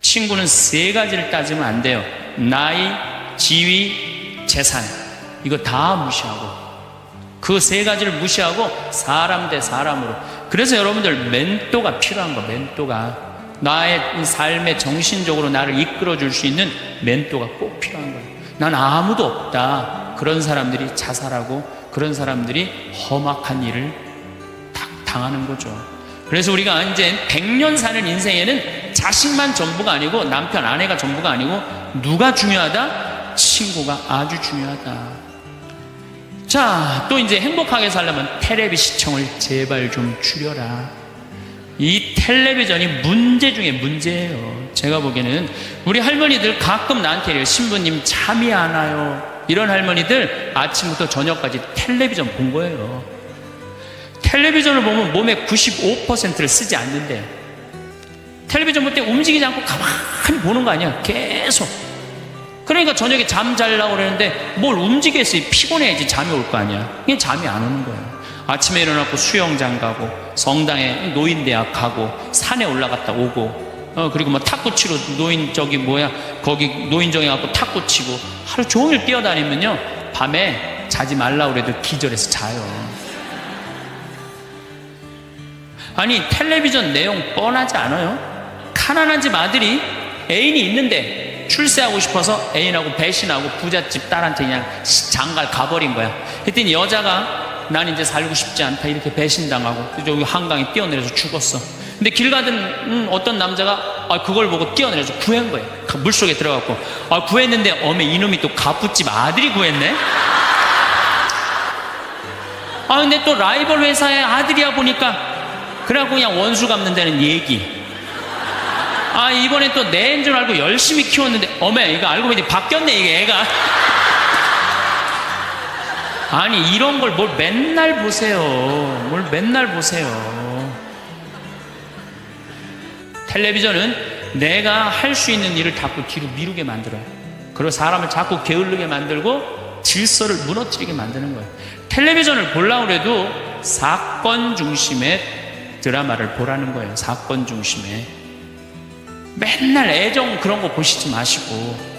친구는 세 가지를 따지면 안 돼요. 나이, 지위, 재산. 이거 다 무시하고, 그 세 가지를 무시하고 사람 대 사람으로. 그래서 여러분들 멘토가 필요한 거. 멘토가 나의 삶의 정신적으로 나를 이끌어 줄 수 있는 멘토가 꼭 필요한 거예요. 난 아무도 없다. 그런 사람들이 자살하고 그런 사람들이 험악한 일을 당하는 거죠. 그래서 우리가 이제 100년 사는 인생에는 자식만 전부가 아니고 남편, 아내가 전부가 아니고 누가 중요하다? 친구가 아주 중요하다. 자, 또 이제 행복하게 살려면 텔레비 시청을 제발 좀 줄여라. 이 텔레비전이 문제 중에 문제예요. 제가 보기에는 우리 할머니들 가끔 나한테 이래요. 신부님 잠이 안 와요. 이런 할머니들 아침부터 저녁까지 텔레비전 본 거예요. 텔레비전을 보면 몸의 95%를 쓰지 않는데, 텔레비전 볼 때 움직이지 않고 가만히 보는 거 아니야. 계속. 그러니까 저녁에 잠 자려고 그러는데 뭘 움직였어요. 피곤해야지 잠이 올 거 아니야. 이게 잠이 안 오는 거예요. 아침에 일어나고 수영장 가고, 성당에 노인대학 가고, 산에 올라갔다 오고, 그리고 뭐 탁구 치러 거기 노인정에 가고 탁구 치고, 하루 종일 뛰어다니면요, 밤에 자지 말라고 그래도 기절해서 자요. 아니, 텔레비전 내용 뻔하지 않아요? 가난한 집 아들이 애인이 있는데 출세하고 싶어서 애인하고 배신하고 부잣집 딸한테 그냥 장갈 가버린 거야. 그랬더니 여자가 난 이제 살고 싶지 않다 이렇게 배신당하고 저기 한강에 뛰어내려서 죽었어. 근데 길 가던 어떤 남자가 그걸 보고 뛰어내려서 구한 거예요. 물속에 들어갔고, 구했는데 어메 이놈이 또 가부집 아들이 구했네. 근데 또 라이벌 회사의 아들이야 보니까 그래갖고 그냥 원수 갚는다는 얘기. 이번엔 또 내 애인 줄 알고 열심히 키웠는데 어메 이거 알고 보니 바뀌었네 이게 애가. 아니 이런 걸 뭘 맨날 보세요. 뭘 맨날 보세요. 텔레비전은 내가 할 수 있는 일을 자꾸 뒤로 미루게 만들어요. 그리고 사람을 자꾸 게을르게 만들고 질서를 무너뜨리게 만드는 거예요. 텔레비전을 보려고 해도 사건 중심의 드라마를 보라는 거예요. 사건 중심의. 맨날 애정 그런 거 보시지 마시고.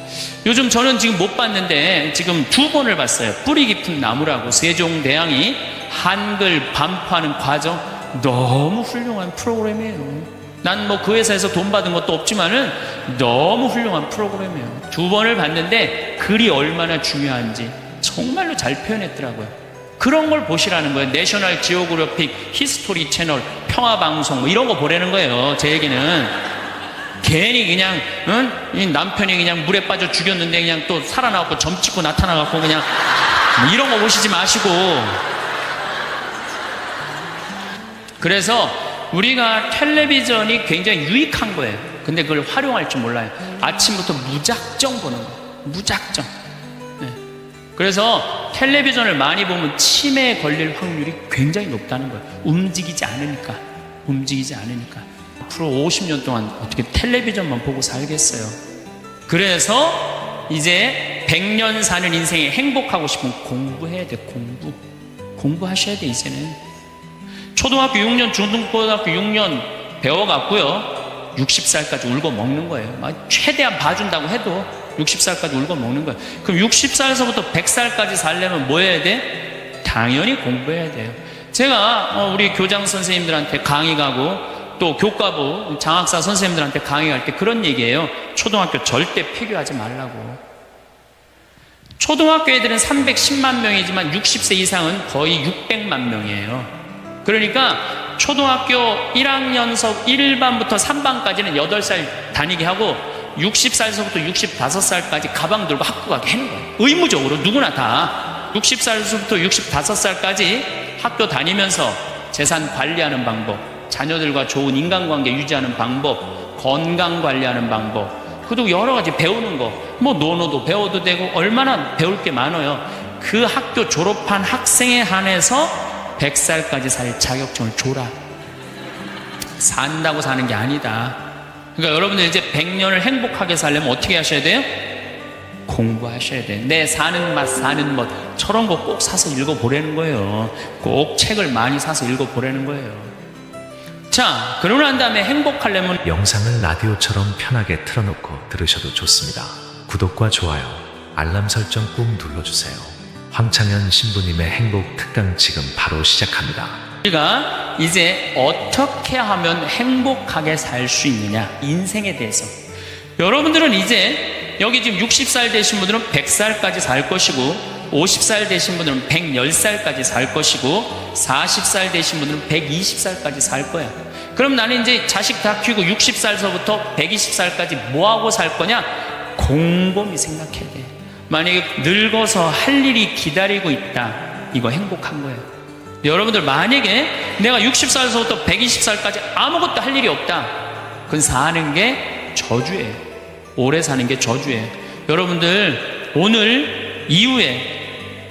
요즘 저는 지금 못 봤는데 지금 2번을 봤어요. 뿌리 깊은 나무라고, 세종대왕이 한글 반포하는 과정. 너무 훌륭한 프로그램이에요. 난 뭐 그 회사에서 돈 받은 것도 없지만은 너무 훌륭한 프로그램이에요. 2번을 봤는데 글이 얼마나 중요한지 정말로 잘 표현했더라고요. 그런 걸 보시라는 거예요. 내셔널 지오그래픽, 히스토리 채널, 평화방송 뭐 이런 거 보라는 거예요. 제 얘기는. 괜히 그냥 이 남편이 그냥 물에 빠져 죽였는데 그냥 또 살아나갖고 점 찍고 나타나갖고 그냥 이런 거 보시지 마시고. 그래서 우리가 텔레비전이 굉장히 유익한 거예요. 근데 그걸 활용할 줄 몰라요. 아침부터 무작정 보는 거예요. 무작정. 그래서 텔레비전을 많이 보면 치매에 걸릴 확률이 굉장히 높다는 거예요. 움직이지 않으니까. 앞으로 50년 동안 어떻게 텔레비전만 보고 살겠어요. 그래서 이제 100년 사는 인생에 행복하고 싶으면 공부해야 돼. 공부하셔야 돼. 이제는 초등학교 6년, 중등고등학교 6년 배워갖고요 60살까지 울고 먹는 거예요. 최대한 봐준다고 해도 60살까지 울고 먹는 거예요. 그럼 60살에서부터 100살까지 살려면 뭐 해야 돼? 당연히 공부해야 돼요. 제가 우리 교장 선생님들한테 강의 가고 또 교과부 장학사 선생님들한테 강의할 때 그런 얘기예요. 초등학교 절대 폐교하지 말라고. 초등학교 애들은 310만 명이지만 60세 이상은 거의 600만 명이에요. 그러니까 초등학교 1학년서 1반부터 3반까지는 8살 다니게 하고 60살에서부터 65살까지 가방 들고 학교 가게 하는 거예요. 의무적으로 누구나 다 60살에서부터 65살까지 학교 다니면서 재산 관리하는 방법, 자녀들과 좋은 인간관계 유지하는 방법, 건강 관리하는 방법, 그리고 여러 가지 배우는 거, 뭐 논어도 배워도 되고 얼마나 배울 게 많아요. 그 학교 졸업한 학생에 한해서 100살까지 살 자격증을 줘라. 산다고 사는 게 아니다. 그러니까 여러분들 이제 100년을 행복하게 살려면 어떻게 하셔야 돼요? 공부하셔야 돼요. 내 사는 맛 사는 멋 저런 거 꼭 사서 읽어보라는 거예요. 꼭 책을 많이 사서 읽어보라는 거예요. 자, 그러고 난 다음에 행복하려면 영상을 라디오처럼 편하게 틀어놓고 들으셔도 좋습니다. 구독과 좋아요, 알람 설정 꾹 눌러주세요. 황창현 신부님의 행복 특강 지금 바로 시작합니다. 우리가 이제 어떻게 하면 행복하게 살 수 있느냐, 인생에 대해서. 여러분들은 이제 여기 지금 60살 되신 분들은 100살까지 살 것이고, 50살 되신 분들은 110살까지 살 것이고, 40살 되신 분들은 120살까지 살 거야. 그럼 나는 이제 자식 다 키우고 60살서부터 120살까지 뭐하고 살 거냐? 곰곰이 생각해야 돼. 만약에 늙어서 할 일이 기다리고 있다, 이거 행복한 거예요. 여러분들, 만약에 내가 60살서부터 120살까지 아무것도 할 일이 없다, 그건 사는 게 저주예요. 오래 사는 게 저주예요. 여러분들, 오늘 이후에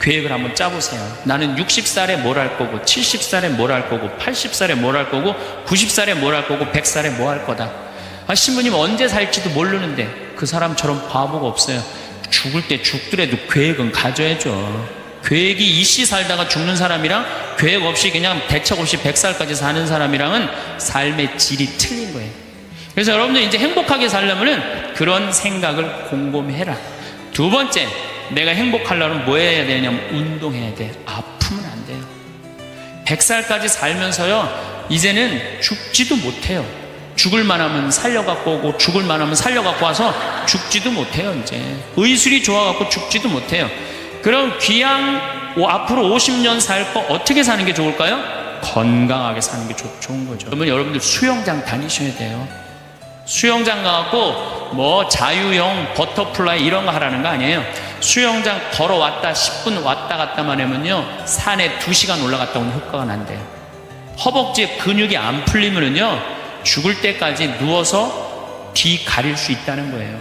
계획을 한번 짜보세요. 나는 60살에 뭘 할 거고, 70살에 뭘 할 거고, 80살에 뭘 할 거고, 90살에 뭘 할 거고, 100살에 뭐 할 거다. 신부님 언제 살지도 모르는데 그 사람처럼 바보가 없어요. 죽을 때 죽더라도 계획은 가져야죠. 계획이 이씨 살다가 죽는 사람이랑 계획 없이 그냥 대책 없이 100살까지 사는 사람이랑은 삶의 질이 틀린 거예요. 그래서 여러분들 이제 행복하게 살려면은 그런 생각을 곰곰이 해라. 두 번째, 내가 행복하려면 뭐 해야 되냐면 운동해야 돼. 아프면 안 돼요. 100살까지 살면서요, 이제는 죽지도 못해요. 죽을 만하면 살려갖고 오고, 죽을 만하면 살려갖고 와서 죽지도 못해요. 이제 의술이 좋아갖고 죽지도 못해요. 그럼 귀양 앞으로 50년 살 거 어떻게 사는 게 좋을까요? 건강하게 사는 게 좋은 거죠. 그러면 여러분들 수영장 다니셔야 돼요. 수영장 가갖고 뭐 자유형 버터플라이 이런 거 하라는 거 아니에요. 수영장 걸어왔다 10분 왔다 갔다만 하면요, 산에 2시간 올라갔다 오는 효과가 난대요. 허벅지에 근육이 안 풀리면은요, 죽을 때까지 누워서 뒤 가릴 수 있다는 거예요.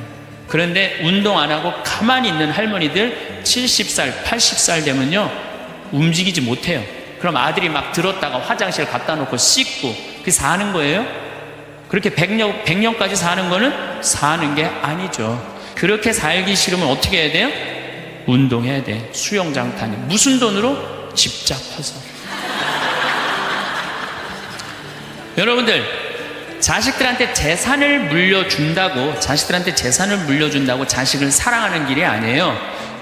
그런데 운동 안 하고 가만히 있는 할머니들 70살, 80살 되면요, 움직이지 못해요. 그럼 아들이 막 들었다가 화장실 갖다 놓고 씻고 그게 사는 거예요? 그렇게 100년까지 사는 거는 사는 게 아니죠. 그렇게 살기 싫으면 어떻게 해야 돼요? 운동해야 돼. 수영장 다니. 무슨 돈으로? 집 잡아서. 여러분들, 자식들한테 재산을 물려준다고 자식을 사랑하는 길이 아니에요.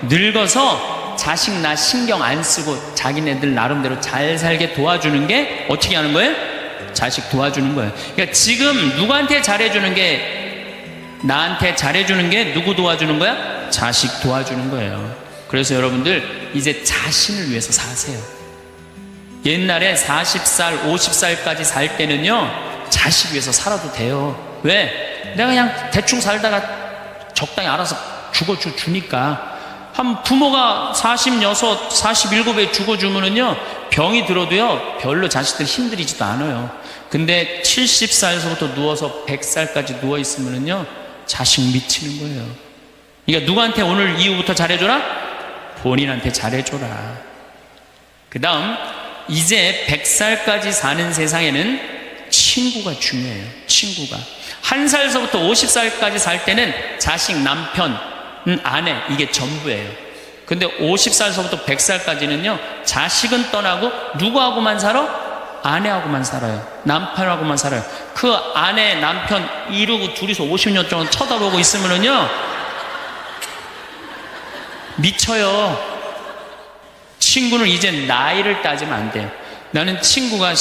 늙어서 자식 나 신경 안 쓰고 자기네들 나름대로 잘 살게 도와주는 게 어떻게 하는 거예요? 자식 도와주는 거예요. 그러니까 지금 누구한테 잘해주는 게, 나한테 잘해주는 게 누구 도와주는 거야? 자식 도와주는 거예요. 그래서 여러분들 이제 자신을 위해서 사세요. 옛날에 40살, 50살까지 살 때는요, 자식 위해서 살아도 돼요. 왜? 내가 그냥 대충 살다가 적당히 알아서 죽어주니까. 한 부모가 46, 47에 죽어주면은요, 병이 들어도요, 별로 자식들 힘들이지도 않아요. 근데 70살에서부터 누워서 100살까지 누워있으면은요, 자식 미치는 거예요. 그러니까 누구한테 오늘 이후부터 잘해줘라? 본인한테 잘해줘라. 그 다음, 이제 100살까지 사는 세상에는 친구가 중요해요. 친구가. 1살서부터 50살까지 살 때는 자식, 남편, 아내, 이게 전부예요. 근데 50살서부터 100살까지는요, 자식은 떠나고 누구하고만 살아? 아내하고만 살아요. 남편하고만 살아요. 그 아내, 남편 이러고 둘이서 50년 동안 쳐다보고 있으면은요, 미쳐요. 친구는 이제 나이를 따지면 안 돼요. 나는 친구가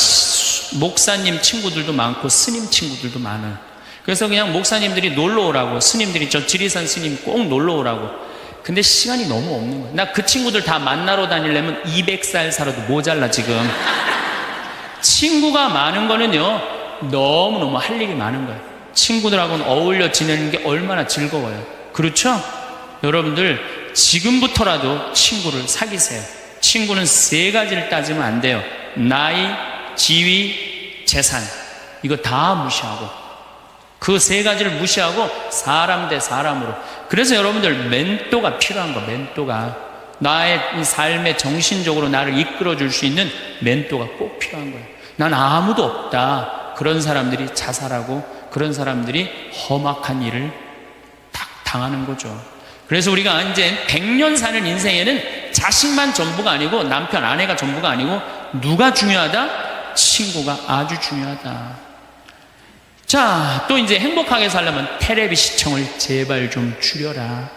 목사님 친구들도 많고 스님 친구들도 많아요. 그래서 그냥 목사님들이 놀러 오라고, 스님들이 저 지리산 스님 꼭 놀러 오라고. 근데 시간이 너무 없는 거야. 나 그 친구들 다 만나러 다니려면 200살 살아도 모자라 지금. 친구가 많은 거는요, 너무너무 할 일이 많은 거예요. 친구들하고는 어울려 지내는 게 얼마나 즐거워요. 그렇죠? 여러분들 지금부터라도 친구를 사귀세요. 친구는 3가지를 따지면 안 돼요. 나이, 지위, 재산. 이거 다 무시하고, 그 3가지를 무시하고 사람 대 사람으로. 그래서 여러분들 멘토가 필요한 거. 멘토가 나의 삶에 정신적으로 나를 이끌어 줄 수 있는 멘토가 꼭 필요한 거예요. 난 아무도 없다. 그런 사람들이 자살하고 그런 사람들이 험악한 일을 딱 당하는 거죠. 그래서 우리가 이제 100년 사는 인생에는 자식만 전부가 아니고 남편, 아내가 전부가 아니고 누가 중요하다? 친구가 아주 중요하다. 자, 또 이제 행복하게 살려면 텔레비 시청을 제발 좀 줄여라.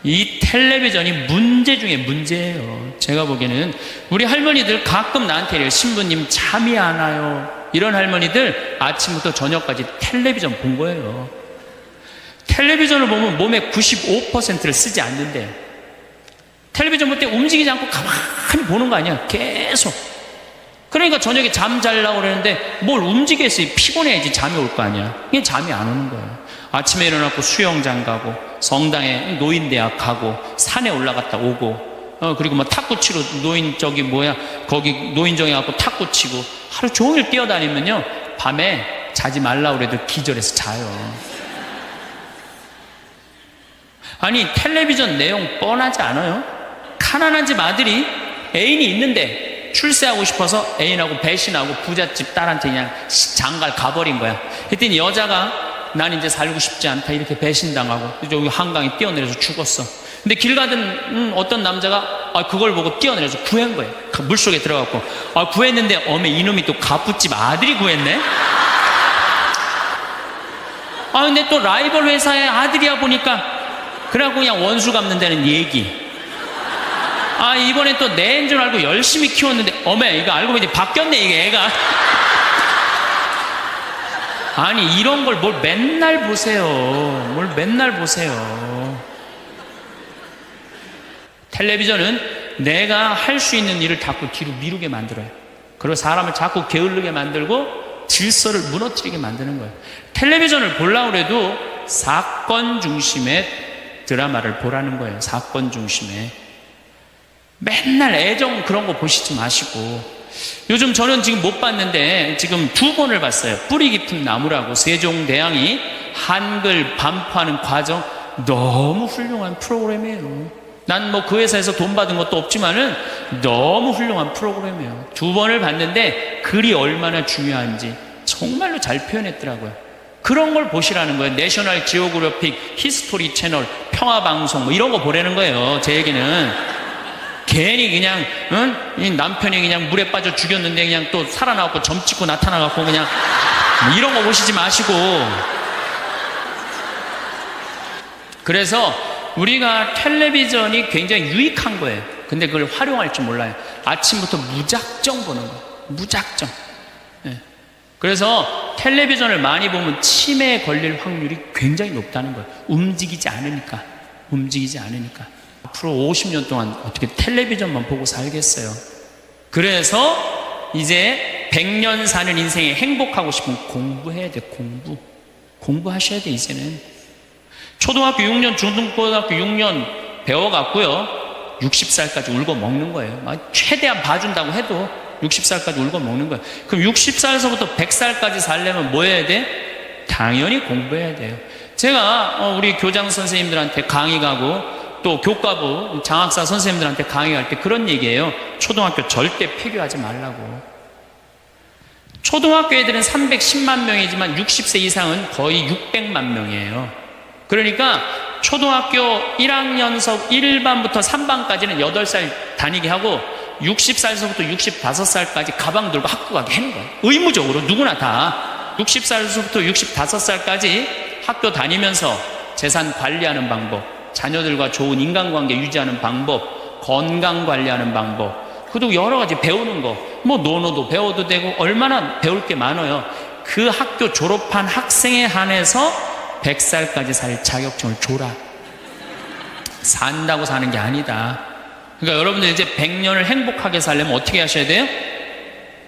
이 텔레비전이 문제 중에 문제예요. 제가 보기에는 우리 할머니들 가끔 나한테 이래요. 신부님 잠이 안 와요. 이런 할머니들 아침부터 저녁까지 텔레비전 본 거예요. 텔레비전을 보면 몸의 95%를 쓰지 않는데, 텔레비전 볼 때 움직이지 않고 가만히 보는 거 아니야. 계속. 그러니까 저녁에 잠 자려고 그러는데 뭘 움직였어요. 피곤해야지 잠이 올 거 아니야. 이게 잠이 안 오는 거예요. 아침에 일어나고 수영장 가고, 성당에 노인대학 가고, 산에 올라갔다 오고, 그리고 뭐 탁구 치러 거기 노인정에 가고 탁구 치고, 하루 종일 뛰어다니면요, 밤에 자지 말라고 그래도 기절해서 자요. 아니, 텔레비전 내용 뻔하지 않아요? 가난한 집 아들이 애인이 있는데 출세하고 싶어서 애인하고 배신하고 부잣집 딸한테 그냥 장갈 가버린 거야. 그랬더니 여자가 난 이제 살고 싶지 않다 이렇게 배신당하고 저기 한강에 뛰어내려서 죽었어. 근데 길 가던 어떤 남자가 그걸 보고 뛰어내려서 구한 거예요. 물속에 들어갔고, 구했는데 어메 이놈이 또 갑부집 아들이 구했네. 근데 또 라이벌 회사의 아들이야 보니까, 그래갖고 그냥 원수 갚는다는 얘기. 이번에 또 내 애인 줄 알고 열심히 키웠는데 어메 이거 알고 보니 바뀌었네 이게 애가. 아니 이런 걸 뭘 맨날 보세요. 뭘 맨날 보세요. 텔레비전은 내가 할 수 있는 일을 자꾸 뒤로 미루게 만들어요. 그리고 사람을 자꾸 게을르게 만들고 질서를 무너뜨리게 만드는 거예요. 텔레비전을 보려고 해도 사건 중심의 드라마를 보라는 거예요. 사건 중심의. 맨날 애정 그런 거 보시지 마시고. 요즘 저는 지금 못 봤는데 지금 2번을 봤어요. 뿌리 깊은 나무라고, 세종대왕이 한글 반포하는 과정. 너무 훌륭한 프로그램이에요. 난 뭐 그 회사에서 돈 받은 것도 없지만은 너무 훌륭한 프로그램이에요. 2번을 봤는데 글이 얼마나 중요한지 정말로 잘 표현했더라고요. 그런 걸 보시라는 거예요. 내셔널 지오그래픽, 히스토리 채널, 평화방송 뭐 이런 거 보라는 거예요. 제 얘기는. 괜히 그냥 이 남편이 그냥 물에 빠져 죽였는데 그냥 또 살아나갖고 점 찍고 나타나갖고 그냥 뭐 이런 거 보시지 마시고. 그래서 우리가 텔레비전이 굉장히 유익한 거예요. 근데 그걸 활용할 줄 몰라요. 아침부터 무작정 보는 거예요. 무작정. 네. 그래서 텔레비전을 많이 보면 치매에 걸릴 확률이 굉장히 높다는 거예요. 움직이지 않으니까. 앞으로 50년 동안 어떻게 텔레비전만 보고 살겠어요. 그래서 이제 100년 사는 인생에 행복하고 싶으면 공부해야 돼. 공부하셔야 돼. 이제는 초등학교 6년 중등고등학교 6년 배워갖고요 60살까지 울고 먹는 거예요. 최대한 봐준다고 해도 60살까지 울고 먹는 거예요. 그럼 60살에서부터 100살까지 살려면 뭐 해야 돼? 당연히 공부해야 돼요. 제가 우리 교장 선생님들한테 강의 가고 또 교과부 장학사 선생님들한테 강의할 때 그런 얘기예요. 초등학교 절대 폐교하지 말라고. 초등학교 애들은 310만 명이지만 60세 이상은 거의 600만 명이에요. 그러니까 초등학교 1학년서 1반부터 3반까지는 8살 다니게 하고 60살서부터 65살까지 가방 들고 학교 가게 하는 거예요. 의무적으로 누구나 다 60살서부터 65살까지 학교 다니면서 재산 관리하는 방법, 자녀들과 좋은 인간관계 유지하는 방법, 건강 관리하는 방법, 그리고 여러 가지 배우는 거, 뭐 논어도 배워도 되고 얼마나 배울 게 많아요. 그 학교 졸업한 학생에 한해서 100살까지 살 자격증을 줘라. 산다고 사는 게 아니다. 그러니까 여러분들 이제 100년을 행복하게 살려면 어떻게 하셔야 돼요?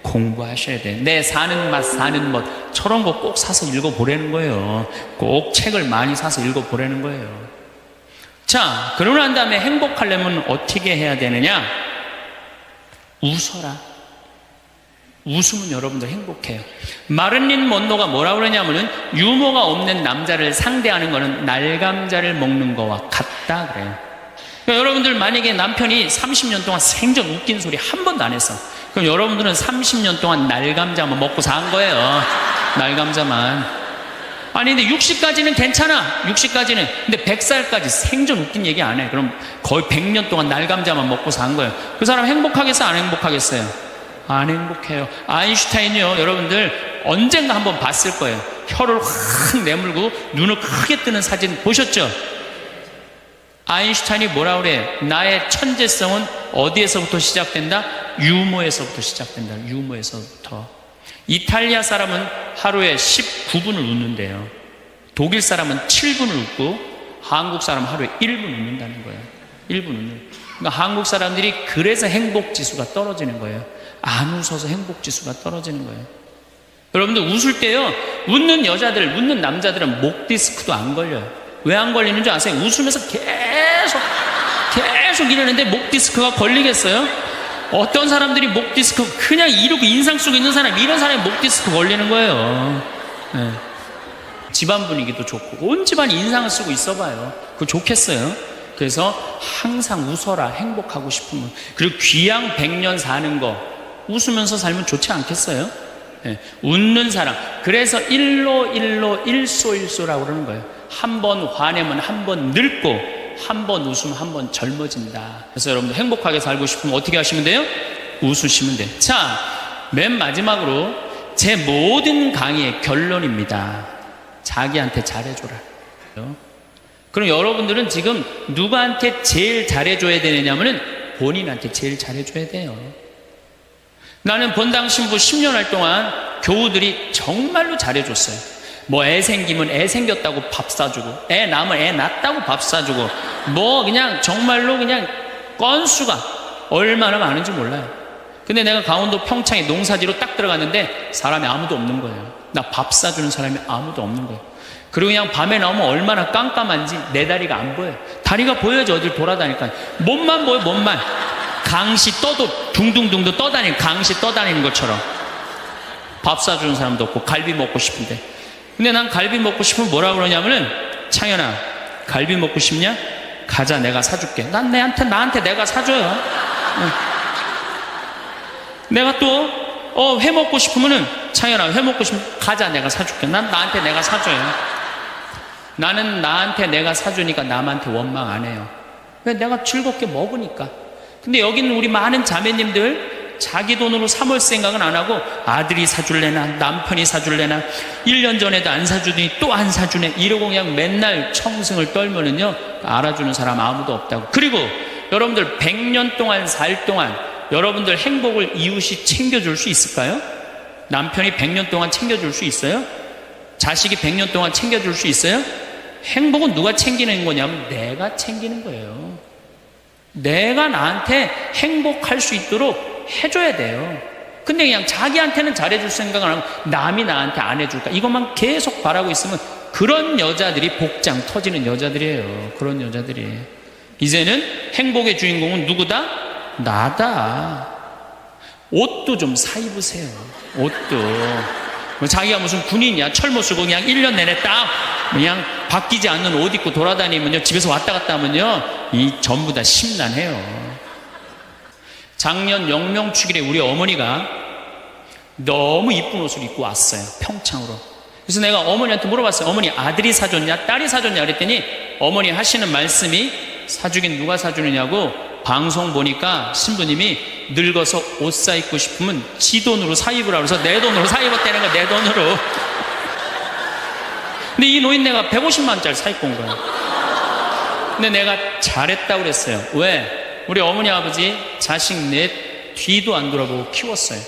공부하셔야 돼요. 내 사는 맛 사는 멋 저런 거 꼭 사서 읽어보라는 거예요. 꼭 책을 많이 사서 읽어보라는 거예요. 자, 그러고 난 다음에 행복하려면 어떻게 해야 되느냐? 웃어라. 웃으면 여러분들 행복해요. 마를린 먼로가 뭐라고 그러냐면은 유머가 없는 남자를 상대하는 거는 날감자를 먹는 거와 같다 그래요. 그러니까 여러분들 만약에 남편이 30년 동안 생전 웃긴 소리 한 번도 안 했어. 그럼 여러분들은 30년 동안 날감자만 먹고 산 거예요. 날감자만. 아니 근데 60까지는 괜찮아. 60까지는. 근데 100살까지 생전 웃긴 얘기 안 해. 그럼 거의 100년 동안 날감자만 먹고 산 거예요. 그 사람 행복하겠어요? 안 행복하겠어요? 안 행복해요. 아인슈타인이요, 여러분들 언젠가 한번 봤을 거예요. 혀를 확 내물고 눈을 크게 뜨는 사진 보셨죠? 아인슈타인이 뭐라 그래? 나의 천재성은 어디에서부터 시작된다? 유머에서부터 시작된다. 유머에서부터. 이탈리아 사람은 하루에 19분을 웃는데요. 독일 사람은 7분을 웃고 한국 사람은 하루에 1분 웃는다는 거예요. 1분 웃는. 그러니까 한국 사람들이 그래서 행복지수가 떨어지는 거예요. 안 웃어서 행복지수가 떨어지는 거예요. 여러분들 웃을 때요, 웃는 여자들, 웃는 남자들은 목 디스크도 안 걸려요. 왜 안 걸리는 줄 아세요? 웃으면서 계속 이러는데 목 디스크가 걸리겠어요? 어떤 사람들이 목 디스크 그냥 이렇게 인상 속에 있는 사람, 이런 사람이 목 디스크 걸리는 거예요. 네. 집안 분위기도 좋고 온 집안이 인상을 쓰고 있어봐요. 그거 좋겠어요? 그래서 항상 웃어라. 행복하고 싶으면. 그리고 귀양 100년 사는 거 웃으면서 살면 좋지 않겠어요? 네. 웃는 사람. 그래서 일소라고 그러는 거예요. 한 번 화내면 한 번 늙고 한 번 웃으면 한 번 젊어진다. 그래서 여러분들 행복하게 살고 싶으면 어떻게 하시면 돼요? 웃으시면 돼요. 자, 맨 마지막으로 제 모든 강의의 결론입니다. 자기한테 잘해줘라. 그럼 여러분들은 지금 누구한테 제일 잘해줘야 되느냐면은 본인한테 제일 잘해줘야 돼요. 나는 본당 신부 10년 할 동안 교우들이 정말로 잘해줬어요. 뭐 애 생기면 애 생겼다고 밥 사주고, 애 낳으면 애 낳았다고 밥 사주고, 뭐 그냥 정말로 그냥 건수가 얼마나 많은지 몰라요. 근데 내가 강원도 평창에 농사지로 딱 들어갔는데 사람이 아무도 없는 거예요. 나 밥 사주는 사람이 아무도 없는 거예요. 그리고 그냥 밤에 나오면 얼마나 깜깜한지 내 다리가 안 보여요. 다리가 보여야지 어딜 돌아다니까. 몸만 보여, 몸만. 강시 떠도 둥둥둥도 떠다니는, 강시 떠다니는 것처럼. 밥 사주는 사람도 없고 갈비 먹고 싶은데. 근데 난 갈비 먹고 싶으면 뭐라 그러냐면은, 창현아, 갈비 먹고 싶냐? 가자, 내가 사줄게. 난 나한테 내가 사줘요. 응. 내가 또 회 먹고 싶으면은, 창현아, 회 먹고 싶으면 가자, 내가 사줄게. 난 나한테 내가 사줘요. 나는 나한테 내가 사주니까 남한테 원망 안 해요. 왜? 내가 즐겁게 먹으니까. 근데 여기는 우리 많은 자매님들 자기 돈으로 사 먹을 생각은 안 하고 아들이 사줄래나 남편이 사줄래나 1년 전에도 안 사주더니 또 안 사주네 이러고 그냥 맨날 청승을 떨면은요, 알아주는 사람 아무도 없다고. 그리고 여러분들 100년 동안 살 동안 여러분들 행복을 이웃이 챙겨줄 수 있을까요? 남편이 100년 동안 챙겨줄 수 있어요? 자식이 100년 동안 챙겨줄 수 있어요? 행복은 누가 챙기는 거냐면 내가 챙기는 거예요. 내가 나한테 행복할 수 있도록 해줘야 돼요. 근데 그냥 자기한테는 잘해줄 생각을 안 하고 남이 나한테 안 해줄까 이것만 계속 바라고 있으면 그런 여자들이 복장 터지는 여자들이에요. 그런 여자들이. 이제는 행복의 주인공은 누구다? 나다. 옷도 좀 사 입으세요. 옷도. 자기가 무슨 군인이야. 철모 쓰고 그냥 1년 내내 딱 그냥 바뀌지 않는 옷 입고 돌아다니면요, 집에서 왔다 갔다 하면요, 이 전부 다 심란해요. 작년 영명축일에 우리 어머니가 너무 이쁜 옷을 입고 왔어요. 평창으로. 그래서 내가 어머니한테 물어봤어요. 어머니, 아들이 사줬냐 딸이 사줬냐 그랬더니 어머니 하시는 말씀이, 사주긴 누가 사주느냐고, 방송 보니까 신부님이 늙어서 옷 사 입고 싶으면 지 돈으로 사 입으라 그래서 내 돈으로 사 입었다는 거야. 내 돈으로. 근데 이 노인네가 150만 원짜리 사 입고 온 거야. 근데 내가 잘했다고 그랬어요. 왜? 우리 어머니 아버지 자식 넷 뒤도 안 돌아보고 키웠어요.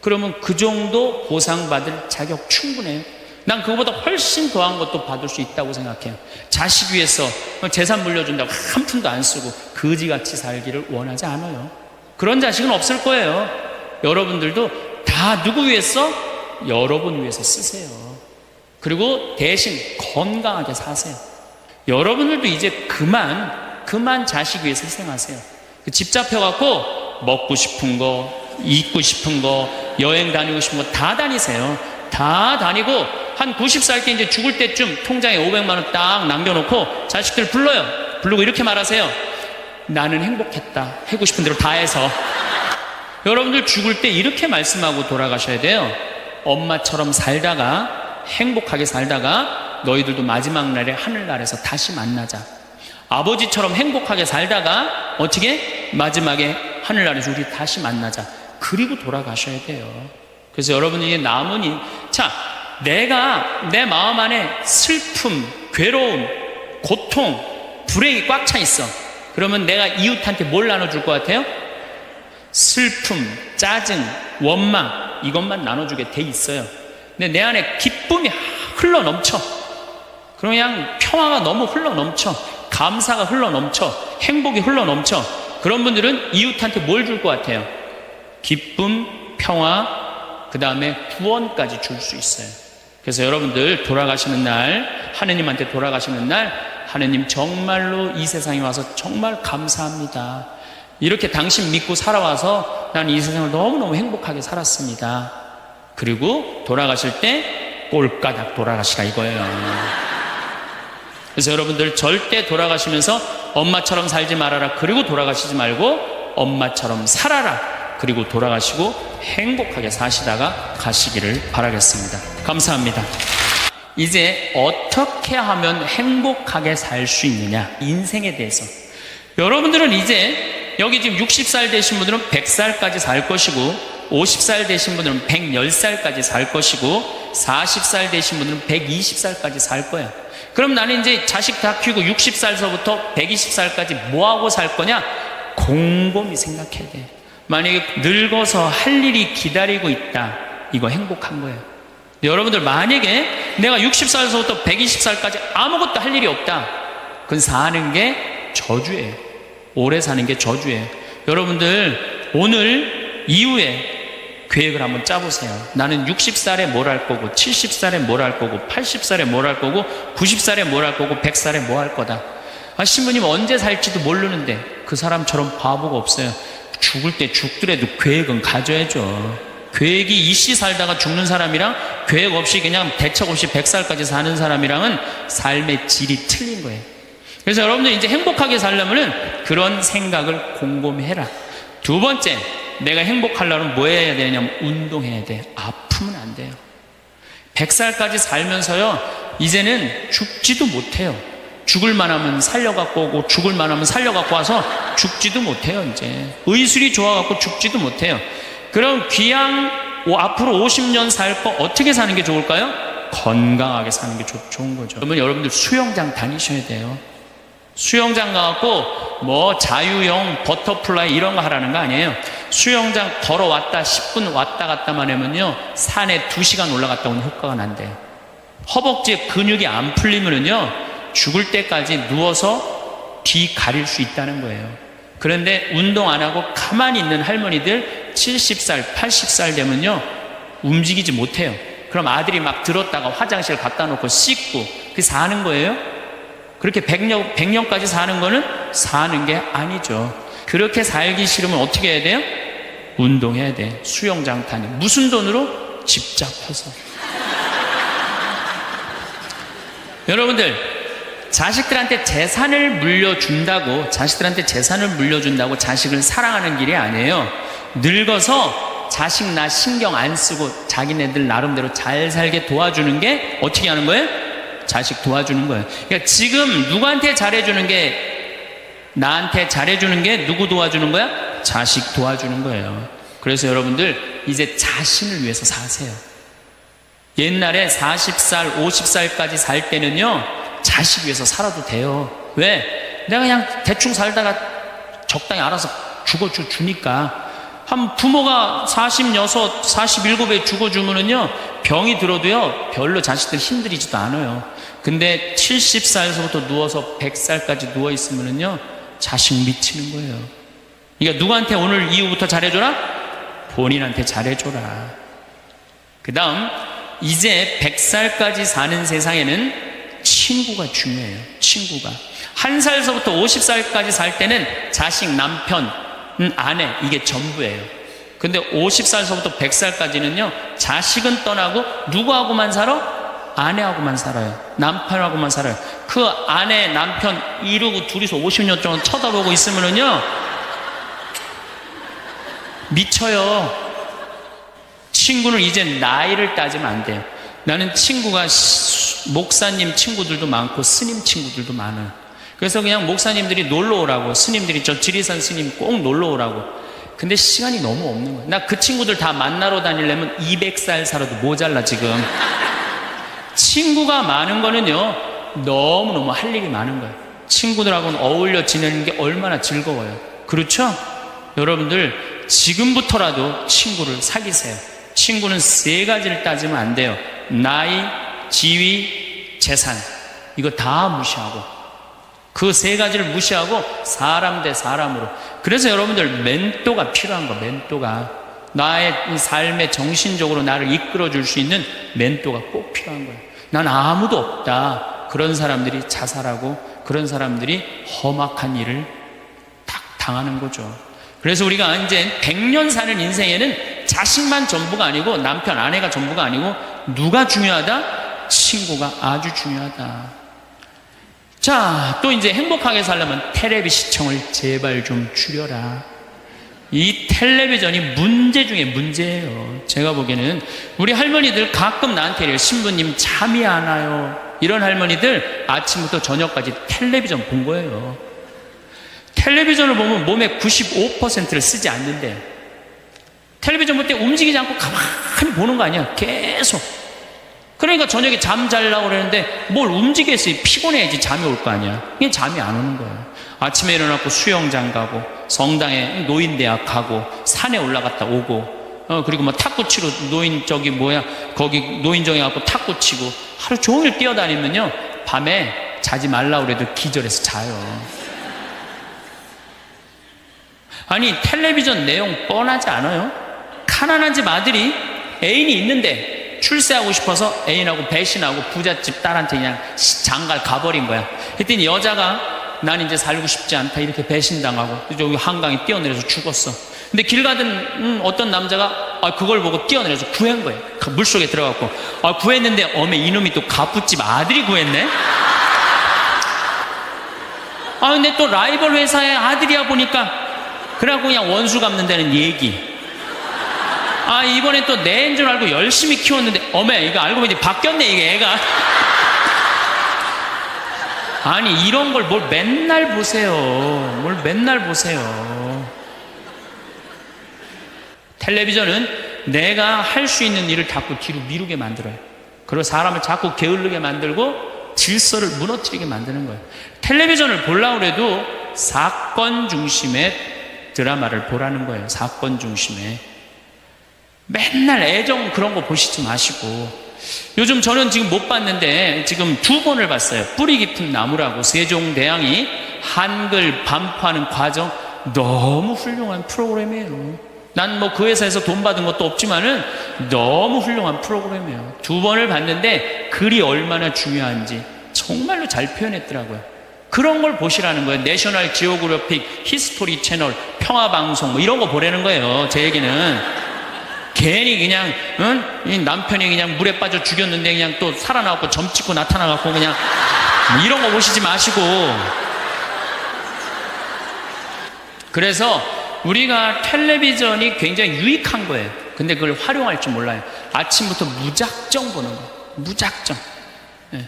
그러면 그 정도 보상받을 자격 충분해요. 난 그거보다 훨씬 더한 것도 받을 수 있다고 생각해요. 자식 위해서 재산 물려준다고 한 푼도 안 쓰고 거지같이 살기를 원하지 않아요. 그런 자식은 없을 거예요. 여러분들도 다 누구 위해서? 여러분 위해서 쓰세요. 그리고 대신 건강하게 사세요. 여러분들도 이제 그만 자식 위해서 희생하세요. 집 잡혀갖고 먹고 싶은 거, 입고 싶은 거, 여행 다니고 싶은 거 다 다니세요. 다 다니고 한 90살 때 이제 죽을 때쯤 통장에 500만 원 딱 남겨놓고 자식들 불러요. 부르고 이렇게 말하세요. 나는 행복했다. 하고 싶은 대로 다 해서. 여러분들 죽을 때 이렇게 말씀하고 돌아가셔야 돼요. 엄마처럼 살다가, 행복하게 살다가 너희들도 마지막 날에 하늘나라에서 다시 만나자. 아버지처럼 행복하게 살다가 어떻게? 마지막에 하늘나라에서 우리 다시 만나자. 그리고 돌아가셔야 돼요. 그래서 여러분이 남은 자, 내가 내 마음 안에 슬픔, 괴로움, 고통, 불행이 꽉 차 있어. 그러면 내가 이웃한테 뭘 나눠줄 것 같아요? 슬픔, 짜증, 원망, 이것만 나눠주게 돼 있어요. 근데 내 안에 기쁨이 흘러 넘쳐. 그냥 평화가 너무 흘러 넘쳐. 감사가 흘러 넘쳐. 행복이 흘러 넘쳐. 그런 분들은 이웃한테 뭘 줄 것 같아요? 기쁨, 평화, 그 다음에 구원까지 줄 수 있어요. 그래서 여러분들 돌아가시는 날, 하느님한테 돌아가시는 날, 하느님 정말로 이 세상에 와서 정말 감사합니다. 이렇게 당신 믿고 살아와서 난 이 세상을 너무너무 행복하게 살았습니다. 그리고 돌아가실 때 꼴까닥 돌아가시라 이거예요. 그래서 여러분들 절대 돌아가시면서 엄마처럼 살지 말아라. 그리고 돌아가시지 말고 엄마처럼 살아라. 그리고 돌아가시고 행복하게 사시다가 가시기를 바라겠습니다. 감사합니다. 이제 어떻게 하면 행복하게 살 수 있느냐, 인생에 대해서. 여러분들은 이제 여기 지금 60살 되신 분들은 100살까지 살 것이고, 50살 되신 분들은 110살까지 살 것이고, 40살 되신 분들은 120살까지 살 거야. 그럼 나는 이제 자식 다 키우고 60살서부터 120살까지 뭐하고 살 거냐? 곰곰이 생각해야 돼. 만약에 늙어서 할 일이 기다리고 있다, 이거 행복한 거예요. 여러분들 만약에 내가 60살서부터 120살까지 아무것도 할 일이 없다, 그건 사는 게 저주예요. 오래 사는 게 저주예요. 여러분들 오늘 이후에 계획을 한번 짜보세요. 나는 60살에 뭘 할 거고, 70살에 뭘 할 거고, 80살에 뭘 할 거고, 90살에 뭘 할 거고, 100살에 뭐 할 거다. 아, 신부님 언제 살지도 모르는데. 그 사람처럼 바보가 없어요. 죽을 때 죽더라도 계획은 가져야죠. 계획이 이씨 살다가 죽는 사람이랑 계획 없이 그냥 대책 없이 100살까지 사는 사람이랑은 삶의 질이 틀린 거예요. 그래서 여러분들 이제 행복하게 살려면은 그런 생각을 곰곰이 해라. 두 번째, 내가 행복하려면 뭐 해야 되냐면 운동해야 돼. 아프면 안 돼요. 100살까지 살면서요, 이제는 죽지도 못해요. 죽을 만하면 살려갖고 오고, 죽을 만하면 살려갖고 와서 죽지도 못해요. 이제 의술이 좋아갖고 죽지도 못해요. 그럼 귀양 앞으로 50년 살 거 어떻게 사는 게 좋을까요? 건강하게 사는 게 좋은 거죠. 그러면 여러분들 수영장 다니셔야 돼요. 수영장 가갖고 뭐 자유형 버터플라이 이런 거 하라는 거 아니에요. 수영장 걸어왔다 10분 왔다 갔다만 하면요, 산에 2시간 올라갔다 오는 효과가 난대요. 허벅지에 근육이 안 풀리면은요, 죽을 때까지 누워서 뒤 가릴 수 있다는 거예요. 그런데 운동 안 하고 가만히 있는 할머니들 70살, 80살 되면요, 움직이지 못해요. 그럼 아들이 막 들었다가 화장실 갖다 놓고 씻고, 그게 사는 거예요? 그렇게 100년까지 사는 거는 사는 게 아니죠. 그렇게 살기 싫으면 어떻게 해야 돼요? 운동해야 돼. 수영장 다니. 무슨 돈으로? 집 잡혀서. 여러분들, 자식들한테 재산을 물려준다고 자식을 사랑하는 길이 아니에요. 늙어서 자식 나 신경 안 쓰고 자기네들 나름대로 잘 살게 도와주는 게 어떻게 하는 거예요? 자식 도와주는 거예요. 그러니까 지금 누구한테 잘해주는 게, 나한테 잘해주는 게 누구 도와주는 거야? 자식 도와주는 거예요. 그래서 여러분들 이제 자신을 위해서 사세요. 옛날에 40살, 50살까지 살 때는요, 자식 위해서 살아도 돼요. 왜? 내가 그냥 대충 살다가 적당히 알아서 죽어주니까. 한 부모가 46, 47에 죽어주면은요, 병이 들어도요, 별로 자식들 힘들이지도 않아요. 근데 70살에서부터 누워서 100살까지 누워있으면은요, 자식 미치는 거예요. 그러니까 누구한테 오늘 이후부터 잘해줘라? 본인한테 잘해줘라. 그 다음, 이제 100살까지 사는 세상에는 친구가 중요해요. 친구가. 1살서부터 50살까지 살 때는 자식, 남편, 아내, 이게 전부예요. 근데 50살서부터 100살까지는요, 자식은 떠나고 누구하고만 살아? 아내하고만 살아요. 남편하고만 살아요. 그 아내, 남편 이러고 둘이서 50년 동안 쳐다보고 있으면은요, 미쳐요. 친구는 이제 나이를 따지면 안 돼요. 나는 친구가 목사님 친구들도 많고 스님 친구들도 많아요. 그래서 그냥 목사님들이 놀러 오라고, 스님들이 저 지리산 스님 꼭 놀러 오라고. 근데 시간이 너무 없는 거예요. 나 그 친구들 다 만나러 다니려면 200살 살아도 모자라 지금. 친구가 많은 거는요, 너무너무 할 일이 많은 거예요. 친구들하고는 어울려 지내는 게 얼마나 즐거워요. 그렇죠? 여러분들 지금부터라도 친구를 사귀세요. 친구는 세 가지를 따지면 안 돼요. 나이, 지위, 재산. 이거 다 무시하고, 그 세 가지를 무시하고 사람 대 사람으로. 그래서 여러분들 멘토가 필요한 거. 멘토가 나의 삶에 정신적으로 나를 이끌어 줄 수 있는 멘토가 꼭 필요한 거예요. 난 아무도 없다. 그런 사람들이 자살하고 그런 사람들이 험악한 일을 딱 당하는 거죠. 그래서 우리가 이제 100년 사는 인생에는 자식만 전부가 아니고 남편, 아내가 전부가 아니고 누가 중요하다? 친구가 아주 중요하다. 자, 또 이제 행복하게 살려면 텔레비 시청을 제발 좀 줄여라. 이 텔레비전이 문제 중에 문제예요. 제가 보기에는 우리 할머니들 가끔 나한테 이래요. 신부님 잠이 안 와요. 이런 할머니들 아침부터 저녁까지 텔레비전 본 거예요. 텔레비전을 보면 몸의 95%를 쓰지 않는데, 텔레비전 볼 때 움직이지 않고 가만히 보는 거 아니야. 계속. 그러니까 저녁에 잠 자려고 그러는데 뭘 움직였어요. 피곤해야지 잠이 올 거 아니야. 그냥 잠이 안 오는 거예요. 아침에 일어나고 수영장 가고, 성당에 노인대학 가고, 산에 올라갔다 오고, 그리고 뭐 탁구 치러 거기 노인정에 가고 탁구 치고 하루 종일 뛰어다니면요, 밤에 자지 말라고 그래도 기절해서 자요. 아니, 텔레비전 내용 뻔하지 않아요? 가난한 집 아들이 애인이 있는데 출세하고 싶어서 애인하고 배신하고 부잣집 딸한테 그냥 장갈 가버린 거야. 그랬더니 여자가 난 이제 살고 싶지 않다 이렇게 배신당하고 저기 한강에 뛰어내려서 죽었어. 근데 길 가던 어떤 남자가 그걸 보고 뛰어내려서 구한 거예요. 물속에 들어갔고, 구했는데 어메 이놈이 또 갑부집 아들이 구했네. 근데 또 라이벌 회사의 아들이야 보니까, 그래갖고 그냥 원수 갚는 데는 얘기. 이번엔 또 내 애인 줄 알고 열심히 키웠는데 어메 이거 알고 보니 바뀌었네 이게 애가. 아니 이런 걸 뭘 맨날 보세요. 뭘 맨날 보세요. 텔레비전은 내가 할 수 있는 일을 자꾸 뒤로 미루게 만들어요. 그리고 사람을 자꾸 게을르게 만들고 질서를 무너뜨리게 만드는 거예요. 텔레비전을 보려고 해도 사건 중심의 드라마를 보라는 거예요. 사건 중심의. 맨날 애정 그런 거 보시지 마시고. 요즘 저는 지금 못 봤는데 지금 2번을 봤어요. 뿌리 깊은 나무라고, 세종대왕이 한글 반포하는 과정. 너무 훌륭한 프로그램이에요. 난 뭐 그 회사에서 돈 받은 것도 없지만은 너무 훌륭한 프로그램이에요. 2번을 봤는데 글이 얼마나 중요한지 정말로 잘 표현했더라고요. 그런 걸 보시라는 거예요. 내셔널 지오그래픽, 히스토리 채널, 평화방송 뭐 이런 거 보라는 거예요. 제 얘기는. 괜히 그냥 이 남편이 그냥 물에 빠져 죽였는데 그냥 또 살아나고 점 찍고 나타나갖고 그냥 이런 거 보시지 마시고. 그래서 우리가 텔레비전이 굉장히 유익한 거예요. 근데 그걸 활용할 줄 몰라요. 아침부터 무작정 보는 거예요. 무작정. 네.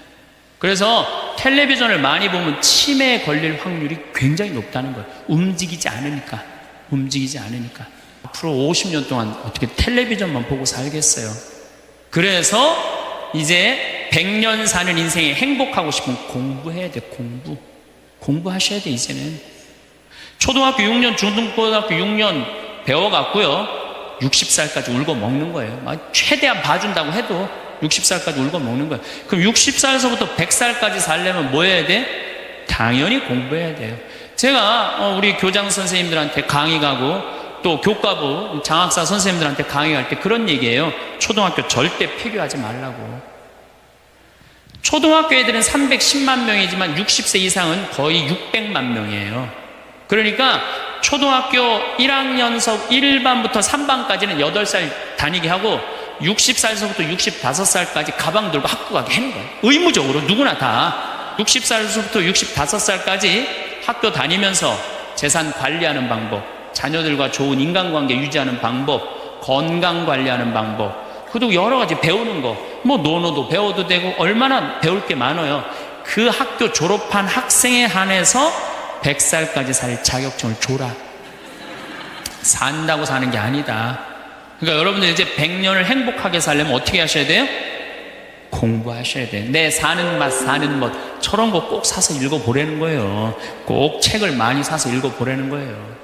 그래서 텔레비전을 많이 보면 치매에 걸릴 확률이 굉장히 높다는 거예요. 움직이지 않으니까. 앞으로 50년 동안 어떻게 텔레비전만 보고 살겠어요. 그래서 이제 100년 사는 인생에 행복하고 싶으면 공부해야 돼. 공부하셔야 돼. 이제는 초등학교 6년, 중등고등학교 6년 배워갖고요 60살까지 울고 먹는 거예요. 최대한 봐준다고 해도 60살까지 울고 먹는 거예요. 그럼 60살에서부터 100살까지 살려면 뭐 해야 돼? 당연히 공부해야 돼요. 제가 우리 교장 선생님들한테 강의 가고 또 교과부 장학사 선생님들한테 강의할 때 그런 얘기예요. 초등학교 절대 폐교하지 말라고. 초등학교 애들은 310만 명이지만 60세 이상은 거의 600만 명이에요. 그러니까 초등학교 1학년서 1반부터 3반까지는 8살 다니게 하고 60살에서부터 65살까지 가방 들고 학교 가게 하는 거예요. 의무적으로 누구나 다 60살에서부터 65살까지 학교 다니면서 재산 관리하는 방법, 자녀들과 좋은 인간관계 유지하는 방법, 건강 관리하는 방법, 그리고 여러 가지 배우는 거, 뭐 논어도 배워도 되고 얼마나 배울 게 많아요. 그 학교 졸업한 학생에 한해서 100살까지 살 자격증을 줘라. 산다고 사는 게 아니다. 그러니까 여러분들 이제 100년을 행복하게 살려면 어떻게 하셔야 돼요? 공부하셔야 돼요. 내 사는 맛 사는 멋 저런 거 꼭 사서 읽어보라는 거예요. 꼭 책을 많이 사서 읽어보라는 거예요.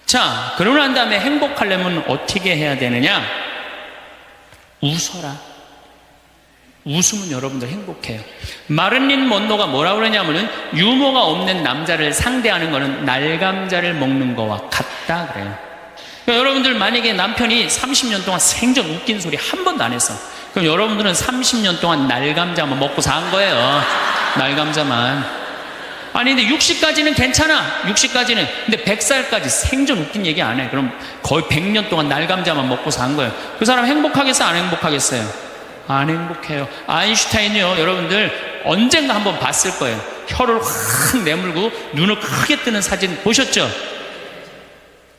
자, 그러고 난 다음에 행복하려면 어떻게 해야 되느냐? 웃어라. 웃으면 여러분들 행복해요. 마를린 먼로가 뭐라고 그러냐면은 유머가 없는 남자를 상대하는 거는 날감자를 먹는 거와 같다 그래요. 그러니까 여러분들 만약에 남편이 30년 동안 생전 웃긴 소리 한 번도 안 했어. 그럼 여러분들은 30년 동안 날감자만 먹고 산 거예요. 날감자만. 아니 근데 60까지는 괜찮아. 60까지는. 근데 100살까지 생전 웃긴 얘기 안 해. 그럼 거의 100년 동안 날감자만 먹고 산 거예요. 그 사람 행복하겠어요? 안 행복하겠어요? 안 행복해요. 아인슈타인이요, 여러분들 언젠가 한번 봤을 거예요. 혀를 확 내물고 눈을 크게 뜨는 사진 보셨죠?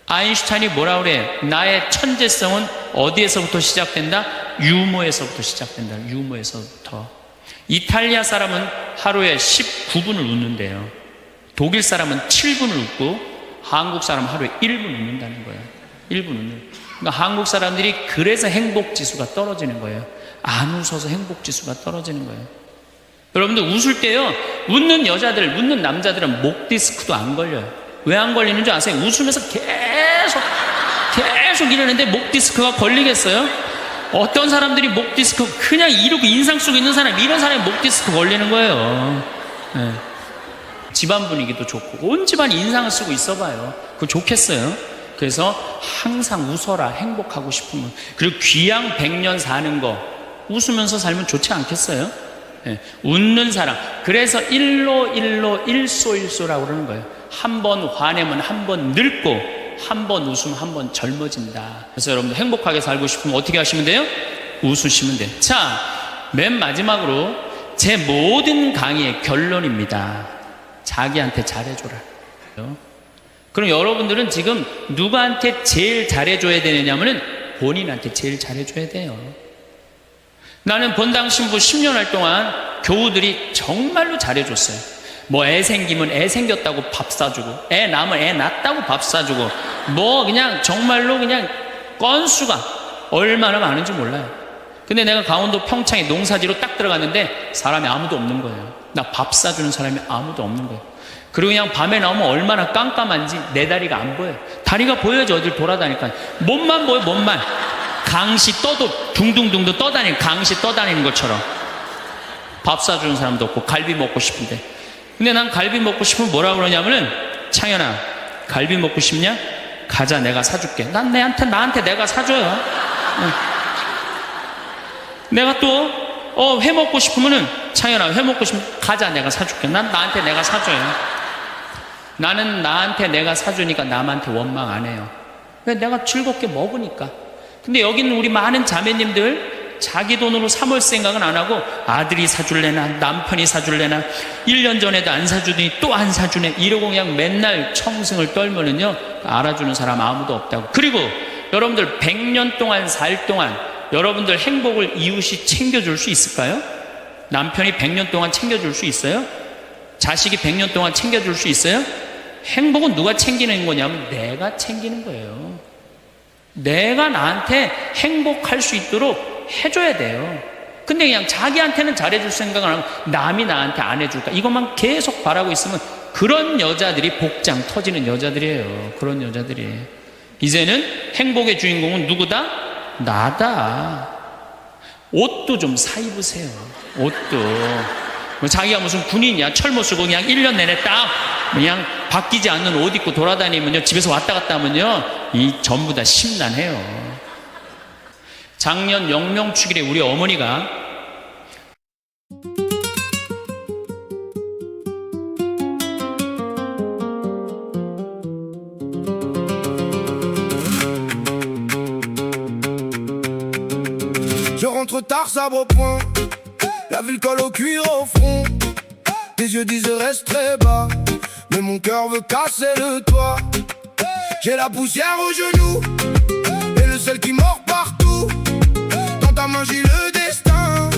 아인슈타인이 뭐라 그래? 나의 천재성은 어디에서부터 시작된다? 유머에서부터 시작된다. 유머에서부터. 이탈리아 사람은 하루에 19분을 웃는데요. 독일 사람은 7분을 웃고 한국 사람은 하루에 1분 웃는다는 거예요. 1분 웃는. 그러니까 한국 사람들이 그래서 행복지수가 떨어지는 거예요. 안 웃어서 행복지수가 떨어지는 거예요. 여러분들 웃을 때요, 웃는 여자들, 웃는 남자들은 목 디스크도 안 걸려요. 왜 안 걸리는 줄 아세요? 웃으면서 계속 이러는데 목 디스크가 걸리겠어요? 어떤 사람들이 목 디스크 그냥 이러고 인상 속에 있는 사람, 이런 사람이 목 디스크 걸리는 거예요. 네. 집안 분위기도 좋고 온 집안이 인상을 쓰고 있어봐요. 그거 좋겠어요? 그래서 항상 웃어라. 행복하고 싶으면. 그리고 귀양 100년 사는 거 웃으면서 살면 좋지 않겠어요? 네. 웃는 사람. 그래서 일소라고 그러는 거예요. 한 번 화내면 한 번 늙고 한 번 웃으면 한 번 젊어진다. 그래서 여러분들 행복하게 살고 싶으면 어떻게 하시면 돼요? 웃으시면 돼요. 자, 맨 마지막으로 제 모든 강의의 결론입니다. 자기한테 잘해줘라. 그럼 여러분들은 지금 누구한테 제일 잘해줘야 되느냐면은 본인한테 제일 잘해줘야 돼요. 나는 본당 신부 10년 할 동안 교우들이 정말로 잘해줬어요. 뭐 애 생기면 애 생겼다고 밥 사주고, 애 낳으면 애 낳았다고 밥 사주고, 뭐 그냥 정말로 그냥 건수가 얼마나 많은지 몰라요. 근데 내가 강원도 평창에 농사지로 딱 들어갔는데 사람이 아무도 없는 거예요. 나 밥 사주는 사람이 아무도 없는 거예요. 그리고 그냥 밤에 나오면 얼마나 깜깜한지 내 다리가 안 보여요. 다리가 보여야지 어딜 돌아다니까. 몸만 보여, 몸만. 강시 떠도 둥둥둥도 떠다니는, 강시 떠다니는 것처럼. 밥 사주는 사람도 없고 갈비 먹고 싶은데. 근데 난 갈비 먹고 싶으면 뭐라 그러냐면은, 창현아, 갈비 먹고 싶냐? 가자, 내가 사줄게. 난 나한테 내가 사줘요. 내가 또 회 먹고 싶으면은, 창현아, 회 먹고 싶으면 가자, 내가 사줄게. 난 나한테 내가 사줘요. 나는 나한테 내가 사주니까 남한테 원망 안 해요. 왜? 내가 즐겁게 먹으니까. 근데 여기는 우리 많은 자매님들 자기 돈으로 사 먹을 생각은 안 하고 아들이 사줄래나 남편이 사줄래나 1년 전에도 안 사주더니 또 안 사주네 이러고 그냥 맨날 청승을 떨면은요, 알아주는 사람 아무도 없다고. 그리고 여러분들 100년 동안 살 동안 여러분들 행복을 이웃이 챙겨줄 수 있을까요? 남편이 100년 동안 챙겨줄 수 있어요? 자식이 100년 동안 챙겨줄 수 있어요? 행복은 누가 챙기는 거냐면 내가 챙기는 거예요. 내가 나한테 행복할 수 있도록 해줘야 돼요. 근데 그냥 자기한테는 잘해줄 생각을 안 하고 남이 나한테 안 해줄까 이것만 계속 바라고 있으면 그런 여자들이 복장 터지는 여자들이에요. 그런 여자들이. 이제는 행복의 주인공은 누구다? 나다. 옷도 좀 사 입으세요. 옷도. 자기가 무슨 군인이야. 철모 쓰고 그냥 1년 내내 딱 그냥 바뀌지 않는 옷 입고 돌아다니면요, 집에서 왔다 갔다 하면요, 이 전부 다 심란해요. 작년 영명축일에 우리 어머니가 Je rentre tard, sabre au point. La ville colle au cuir au front. Tes yeux disent reste très bas, mais mon cœur veut casser le toit. J'ai la poussière aux genoux et le sel qui mord partout. Dans ta main j'ai le destin,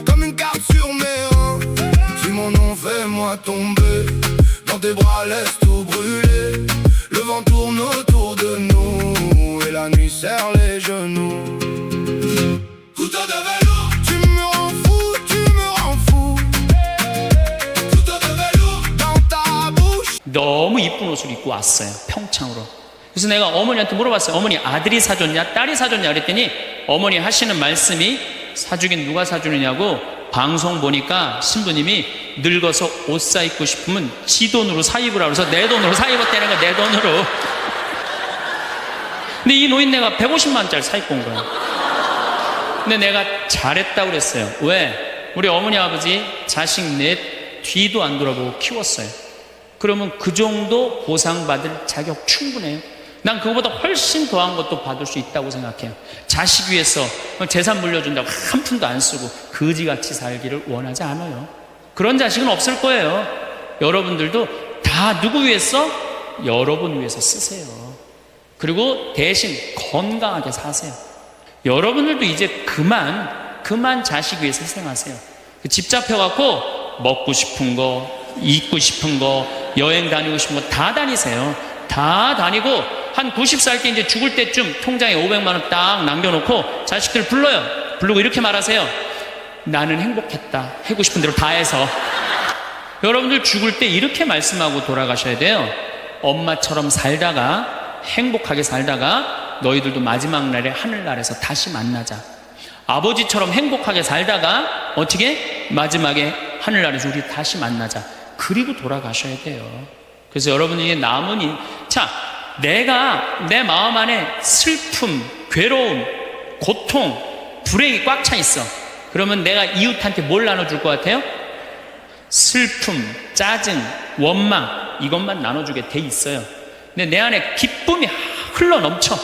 comme une carte sur mes reins. Si mon nom fais-moi tomber, dans tes bras laisse tout brûler. Le vent tourne autour de nous et la nuit serre les genoux. Couteau de velours, tu me rends fou. 너무 이쁜 옷을 입고 왔어요. 평창으로. 그래서 내가 어머니한테 물어봤어요. 어머니, 아들이 사줬냐 딸이 사줬냐 그랬더니 어머니 하시는 말씀이 사주긴 누가 사주느냐고, 방송 보니까 신부님이 늙어서 옷 사 입고 싶으면 지 돈으로 사 입으라고 해서 내 돈으로 사 입었다는 거야. 내 돈으로. 근데 이 노인네가 150만 원짜리 사 입고 온 거야. 근데 내가 잘했다고 그랬어요. 왜? 우리 어머니 아버지 자식 넷 뒤도 안 돌아보고 키웠어요. 그러면 그 정도 보상받을 자격 충분해요. 난 그거보다 훨씬 더한 것도 받을 수 있다고 생각해요. 자식 위해서 재산 물려준다고 한 푼도 안 쓰고 거지같이 살기를 원하지 않아요. 그런 자식은 없을 거예요. 여러분들도 다 누구 위해서? 여러분 위해서 쓰세요. 그리고 대신 건강하게 사세요. 여러분들도 이제 그만 자식 위해서 희생하세요. 집 잡혀갖고 먹고 싶은 거, 입고 싶은 거, 여행 다니고 싶은 거 다 다니세요. 다 다니고 한 90살 때 이제 죽을 때쯤 통장에 500만 원 딱 남겨놓고 자식들 불러요. 부르고 이렇게 말하세요. 나는 행복했다. 하고 싶은 대로 다 해서. 여러분들 죽을 때 이렇게 말씀하고 돌아가셔야 돼요. 엄마처럼 살다가, 행복하게 살다가 너희들도 마지막 날에 하늘나라에서 다시 만나자. 아버지처럼 행복하게 살다가 어떻게? 마지막에 하늘나라에서 우리 다시 만나자. 그리고 돌아가셔야 돼요. 그래서 여러분이 남은 자, 내가 내 마음 안에 슬픔, 괴로움, 고통, 불행이 꽉 차 있어. 그러면 내가 이웃한테 뭘 나눠줄 것 같아요? 슬픔, 짜증, 원망, 이것만 나눠주게 돼 있어요. 근데 내 안에 기쁨이 흘러 넘쳐.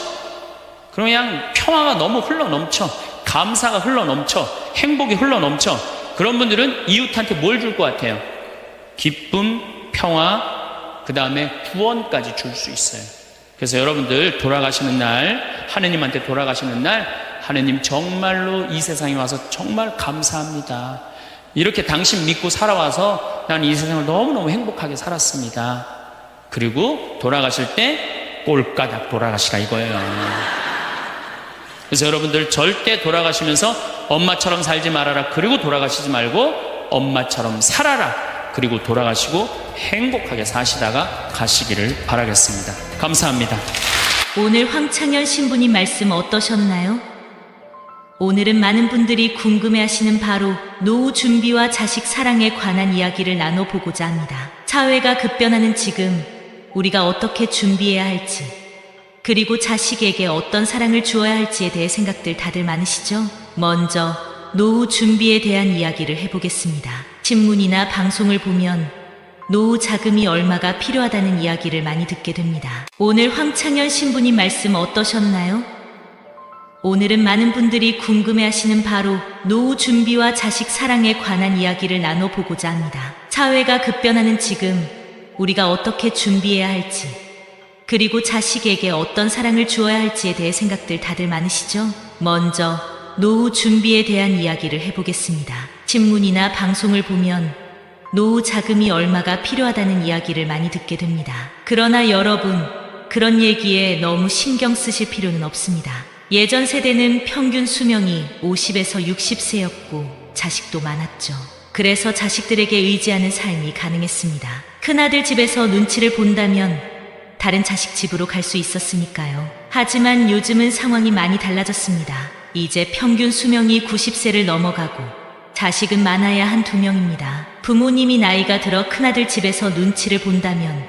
그냥 평화가 너무 흘러 넘쳐. 감사가 흘러 넘쳐. 행복이 흘러 넘쳐. 그런 분들은 이웃한테 뭘 줄 것 같아요? 기쁨, 평화, 그 다음에 구원까지 줄 수 있어요. 그래서 여러분들 돌아가시는 날, 하느님한테 돌아가시는 날, 하느님 정말로 이 세상에 와서 정말 감사합니다. 이렇게 당신 믿고 살아와서 난 이 세상을 너무너무 행복하게 살았습니다. 그리고 돌아가실 때 꼴까닥 돌아가시라 이거예요. 그래서 여러분들 절대 돌아가시면서 엄마처럼 살지 말아라. 그리고 돌아가시지 말고 엄마처럼 살아라. 그리고 돌아가시고 행복하게 사시다가 가시기를 바라겠습니다. 감사합니다. 오늘 황창현 신부님 말씀 어떠셨나요? 오늘은 많은 분들이 궁금해하시는 바로 노후 준비와 자식 사랑에 관한 이야기를 나눠보고자 합니다. 사회가 급변하는 지금 우리가 어떻게 준비해야 할지, 그리고 자식에게 어떤 사랑을 주어야 할지에 대해 생각들 다들 많으시죠? 먼저 노후 준비에 대한 이야기를 해보겠습니다. 신문이나 방송을 보면 노후 자금이 얼마가 필요하다는 이야기를 많이 듣게 됩니다. 오늘 황창현 신부님 말씀 어떠셨나요? 오늘은 많은 분들이 궁금해하시는 바로 노후 준비와 자식 사랑에 관한 이야기를 나눠보고자 합니다. 사회가 급변하는 지금 우리가 어떻게 준비해야 할지, 그리고 자식에게 어떤 사랑을 주어야 할지에 대해 생각들 다들 많으시죠? 먼저 노후 준비에 대한 이야기를 해보겠습니다. 신문이나 방송을 보면 노후 자금이 얼마가 필요하다는 이야기를 많이 듣게 됩니다. 그러나 여러분, 그런 얘기에 너무 신경 쓰실 필요는 없습니다. 예전 세대는 평균 수명이 50에서 60세였고 자식도 많았죠. 그래서 자식들에게 의지하는 삶이 가능했습니다. 큰아들 집에서 눈치를 본다면 다른 자식 집으로 갈 수 있었으니까요. 하지만 요즘은 상황이 많이 달라졌습니다. 이제 평균 수명이 90세를 넘어가고 자식은 많아야 한 2명입니다. 부모님이 나이가 들어 큰아들 집에서 눈치를 본다면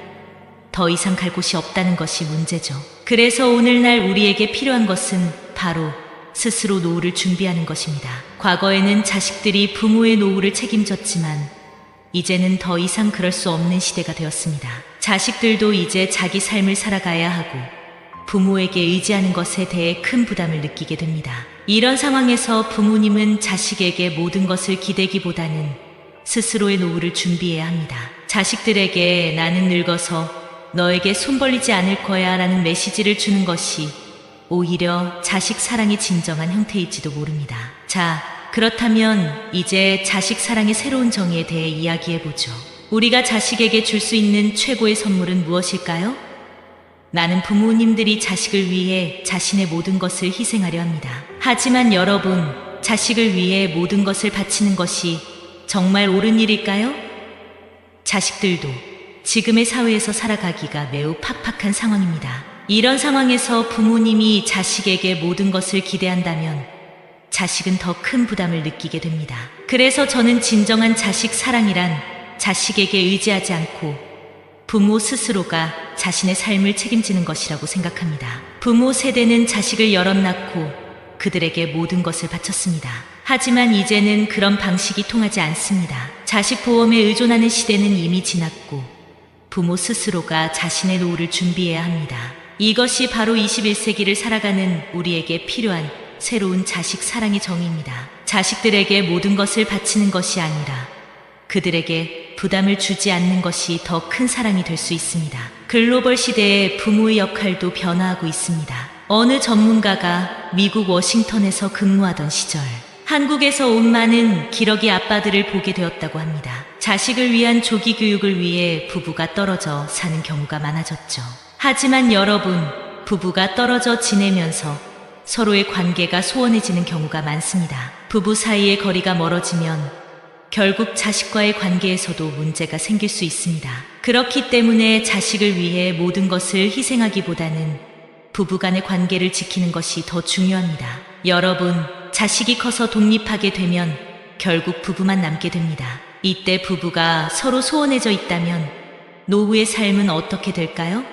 더 이상 갈 곳이 없다는 것이 문제죠. 그래서 오늘날 우리에게 필요한 것은 바로 스스로 노후를 준비하는 것입니다. 과거에는 자식들이 부모의 노후를 책임졌지만 이제는 더 이상 그럴 수 없는 시대가 되었습니다. 자식들도 이제 자기 삶을 살아가야 하고 부모에게 의지하는 것에 대해 큰 부담을 느끼게 됩니다. 이런 상황에서 부모님은 자식에게 모든 것을 기대기보다는 스스로의 노후를 준비해야 합니다. 자식들에게 나는 늙어서 너에게 손 벌리지 않을 거야 라는 메시지를 주는 것이 오히려 자식 사랑의 진정한 형태일지도 모릅니다. 자, 그렇다면 이제 자식 사랑의 새로운 정의에 대해 이야기해보죠. 우리가 자식에게 줄 수 있는 최고의 선물은 무엇일까요? 나는 부모님들이 자식을 위해 자신의 모든 것을 희생하려 합니다. 하지만 여러분, 자식을 위해 모든 것을 바치는 것이 정말 옳은 일일까요? 자식들도 지금의 사회에서 살아가기가 매우 팍팍한 상황입니다. 이런 상황에서 부모님이 자식에게 모든 것을 기대한다면 자식은 더 큰 부담을 느끼게 됩니다. 그래서 저는 진정한 자식 사랑이란 자식에게 의지하지 않고 부모 스스로가 자신의 삶을 책임지는 것이라고 생각합니다. 부모 세대는 자식을 여럿 낳고 그들에게 모든 것을 바쳤습니다. 하지만 이제는 그런 방식이 통하지 않습니다. 자식 보험에 의존하는 시대는 이미 지났고 부모 스스로가 자신의 노후를 준비해야 합니다. 이것이 바로 21세기를 살아가는 우리에게 필요한 새로운 자식 사랑의 정의입니다. 자식들에게 모든 것을 바치는 것이 아니라 그들에게 부담을 주지 않는 것이 더 큰 사랑이 될 수 있습니다. 글로벌 시대에 부모의 역할도 변화하고 있습니다. 어느 전문가가 미국 워싱턴에서 근무하던 시절 한국에서 온 많은 기러기 아빠들을 보게 되었다고 합니다. 자식을 위한 조기 교육을 위해 부부가 떨어져 사는 경우가 많아졌죠. 하지만 여러분, 부부가 떨어져 지내면서 서로의 관계가 소원해지는 경우가 많습니다. 부부 사이의 거리가 멀어지면 결국 자식과의 관계에서도 문제가 생길 수 있습니다. 그렇기 때문에 자식을 위해 모든 것을 희생하기보다는 부부간의 관계를 지키는 것이 더 중요합니다. 여러분, 자식이 커서 독립하게 되면 결국 부부만 남게 됩니다. 이때 부부가 서로 소원해져 있다면 노후의 삶은 어떻게 될까요?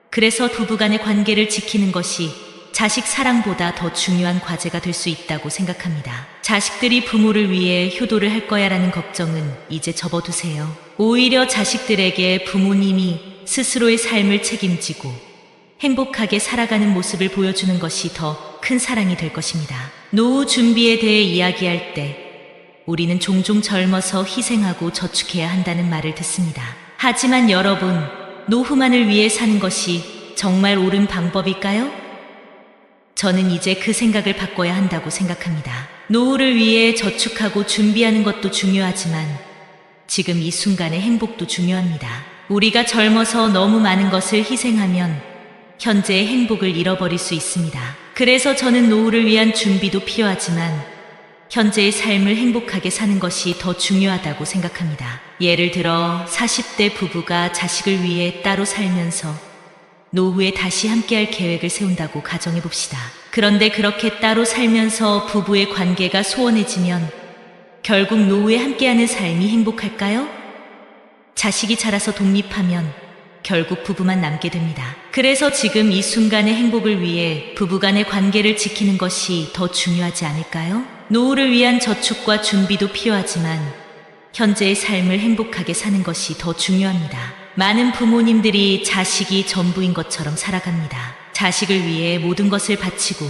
그래서 부부간의 관계를 지키는 것이 자식 사랑보다 더 중요한 과제가 될 수 있다고 생각합니다. 자식들이 부모를 위해 효도를 할 거야라는 걱정은 이제 접어두세요. 오히려 자식들에게 부모님이 스스로의 삶을 책임지고 행복하게 살아가는 모습을 보여주는 것이 더 큰 사랑이 될 것입니다. 노후 준비에 대해 이야기할 때 우리는 종종 젊어서 희생하고 저축해야 한다는 말을 듣습니다. 하지만 여러분, 노후만을 위해 사는 것이 정말 옳은 방법일까요? 저는 이제 그 생각을 바꿔야 한다고 생각합니다. 노후를 위해 저축하고 준비하는 것도 중요하지만 지금 이 순간의 행복도 중요합니다. 우리가 젊어서 너무 많은 것을 희생하면 현재의 행복을 잃어버릴 수 있습니다. 그래서 저는 노후를 위한 준비도 필요하지만 현재의 삶을 행복하게 사는 것이 더 중요하다고 생각합니다. 예를 들어 40대 부부가 자식을 위해 따로 살면서 노후에 다시 함께할 계획을 세운다고 가정해 봅시다. 그런데 그렇게 따로 살면서 부부의 관계가 소원해지면 결국 노후에 함께하는 삶이 행복할까요? 자식이 자라서 독립하면 결국 부부만 남게 됩니다. 그래서 지금 이 순간의 행복을 위해 부부간의 관계를 지키는 것이 더 중요하지 않을까요? 노후를 위한 저축과 준비도 필요하지만 현재의 삶을 행복하게 사는 것이 더 중요합니다. 많은 부모님들이 자식이 전부인 것처럼 살아갑니다. 자식을 위해 모든 것을 바치고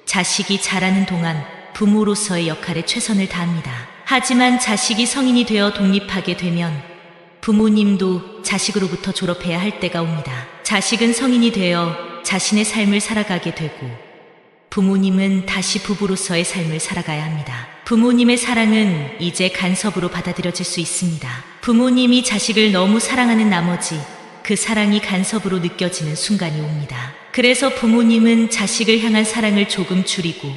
자식이 자라는 동안 부모로서의 역할에 최선을 다합니다. 하지만 자식이 성인이 되어 독립하게 되면 부모님도 자식으로부터 졸업해야 할 때가 옵니다. 자식은 성인이 되어 자신의 삶을 살아가게 되고 부모님은 다시 부부로서의 삶을 살아가야 합니다. 부모님의 사랑은 이제 간섭으로 받아들여질 수 있습니다. 부모님이 자식을 너무 사랑하는 나머지 그 사랑이 간섭으로 느껴지는 순간이 옵니다. 그래서 부모님은 자식을 향한 사랑을 조금 줄이고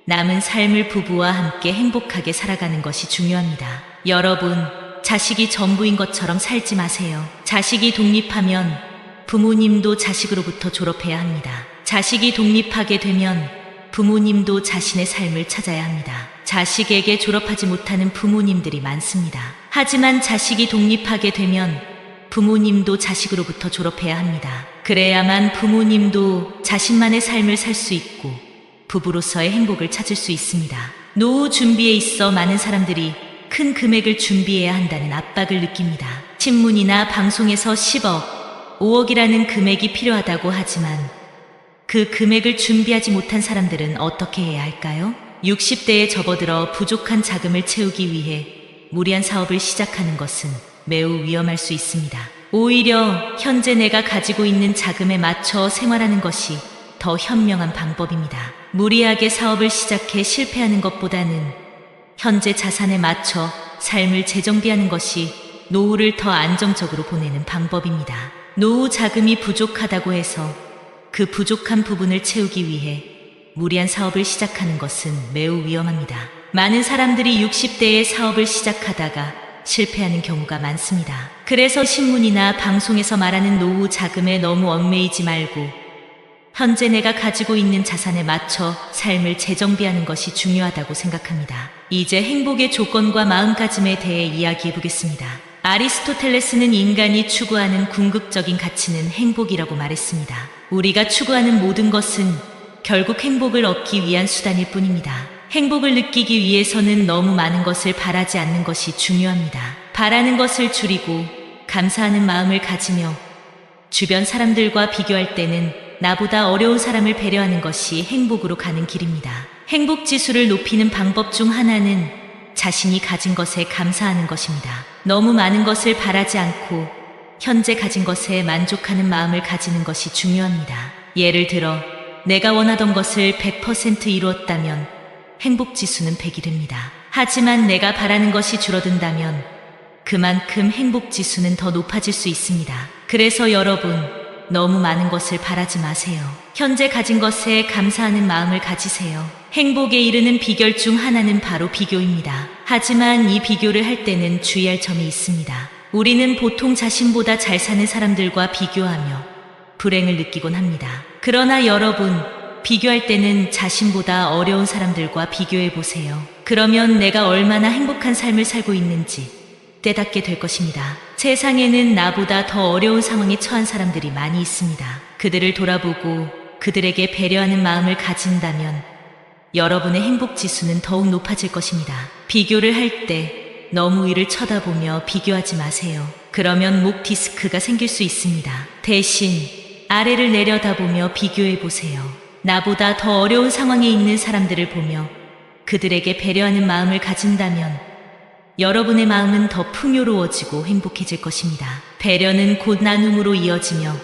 남은 삶을 부부와 함께 행복하게 살아가는 것이 중요합니다. 여러분, 자식이 전부인 것처럼 살지 마세요. 자식이 독립하면 부모님도 자식으로부터 졸업해야 합니다. 자식이 독립하게 되면 부모님도 자신의 삶을 찾아야 합니다. 자식에게 졸업하지 못하는 부모님들이 많습니다. 하지만 자식이 독립하게 되면 부모님도 자식으로부터 졸업해야 합니다. 그래야만 부모님도 자신만의 삶을 살 수 있고 부부로서의 행복을 찾을 수 있습니다. 노후 준비에 있어 많은 사람들이 큰 금액을 준비해야 한다는 압박을 느낍니다. 신문이나 방송에서 10억, 5억이라는 금액이 필요하다고 하지만 그 금액을 준비하지 못한 사람들은 어떻게 해야 할까요? 60대에 접어들어 부족한 자금을 채우기 위해 무리한 사업을 시작하는 것은 매우 위험할 수 있습니다. 오히려 현재 내가 가지고 있는 자금에 맞춰 생활하는 것이 더 현명한 방법입니다. 무리하게 사업을 시작해 실패하는 것보다는 현재 자산에 맞춰 삶을 재정비하는 것이 노후를 더 안정적으로 보내는 방법입니다. 노후 자금이 부족하다고 해서 그 부족한 부분을 채우기 위해 무리한 사업을 시작하는 것은 매우 위험합니다. 많은 사람들이 60대에 사업을 시작하다가 실패하는 경우가 많습니다. 그래서 신문이나 방송에서 말하는 노후 자금에 너무 얽매이지 말고 현재 내가 가지고 있는 자산에 맞춰 삶을 재정비하는 것이 중요하다고 생각합니다. 이제 행복의 조건과 마음가짐에 대해 이야기해 보겠습니다. 아리스토텔레스는 인간이 추구하는 궁극적인 가치는 행복이라고 말했습니다. 우리가 추구하는 모든 것은 결국 행복을 얻기 위한 수단일 뿐입니다. 행복을 느끼기 위해서는 너무 많은 것을 바라지 않는 것이 중요합니다. 바라는 것을 줄이고 감사하는 마음을 가지며 주변 사람들과 비교할 때는 나보다 어려운 사람을 배려하는 것이 행복으로 가는 길입니다. 행복 지수를 높이는 방법 중 하나는 자신이 가진 것에 감사하는 것입니다. 너무 많은 것을 바라지 않고 현재 가진 것에 만족하는 마음을 가지는 것이 중요합니다. 예를 들어 내가 원하던 것을 100% 이루었다면 행복 지수는 100이 하지만 내가 바라는 것이 줄어든다면 그만큼 행복 지수는 더 높아질 수 있습니다. 그래서 여러분, 너무 많은 것을 바라지 마세요. 현재 가진 것에 감사하는 마음을 가지세요. 행복에 이르는 비결 중 하나는 바로 비교입니다. 하지만 이 비교를 할 때는 주의할 점이 있습니다. 우리는 보통 자신보다 잘 사는 사람들과 비교하며 불행을 느끼곤 합니다. 그러나 여러분, 비교할 때는 자신보다 어려운 사람들과 비교해 보세요. 그러면 내가 얼마나 행복한 삶을 살고 있는지 깨닫게 될 것입니다. 세상에는 나보다 더 어려운 상황에 처한 사람들이 많이 있습니다. 그들을 돌아보고 그들에게 배려하는 마음을 가진다면 여러분의 행복 지수는 더욱 높아질 것입니다. 비교를 할 때 너무 위를 쳐다보며 비교하지 마세요. 그러면 목 디스크가 생길 수 있습니다. 대신 아래를 내려다보며 비교해 보세요. 나보다 더 어려운 상황에 있는 사람들을 보며 그들에게 배려하는 마음을 가진다면 여러분의 마음은 더 풍요로워지고 행복해질 것입니다. 배려는 곧 나눔으로 이어지며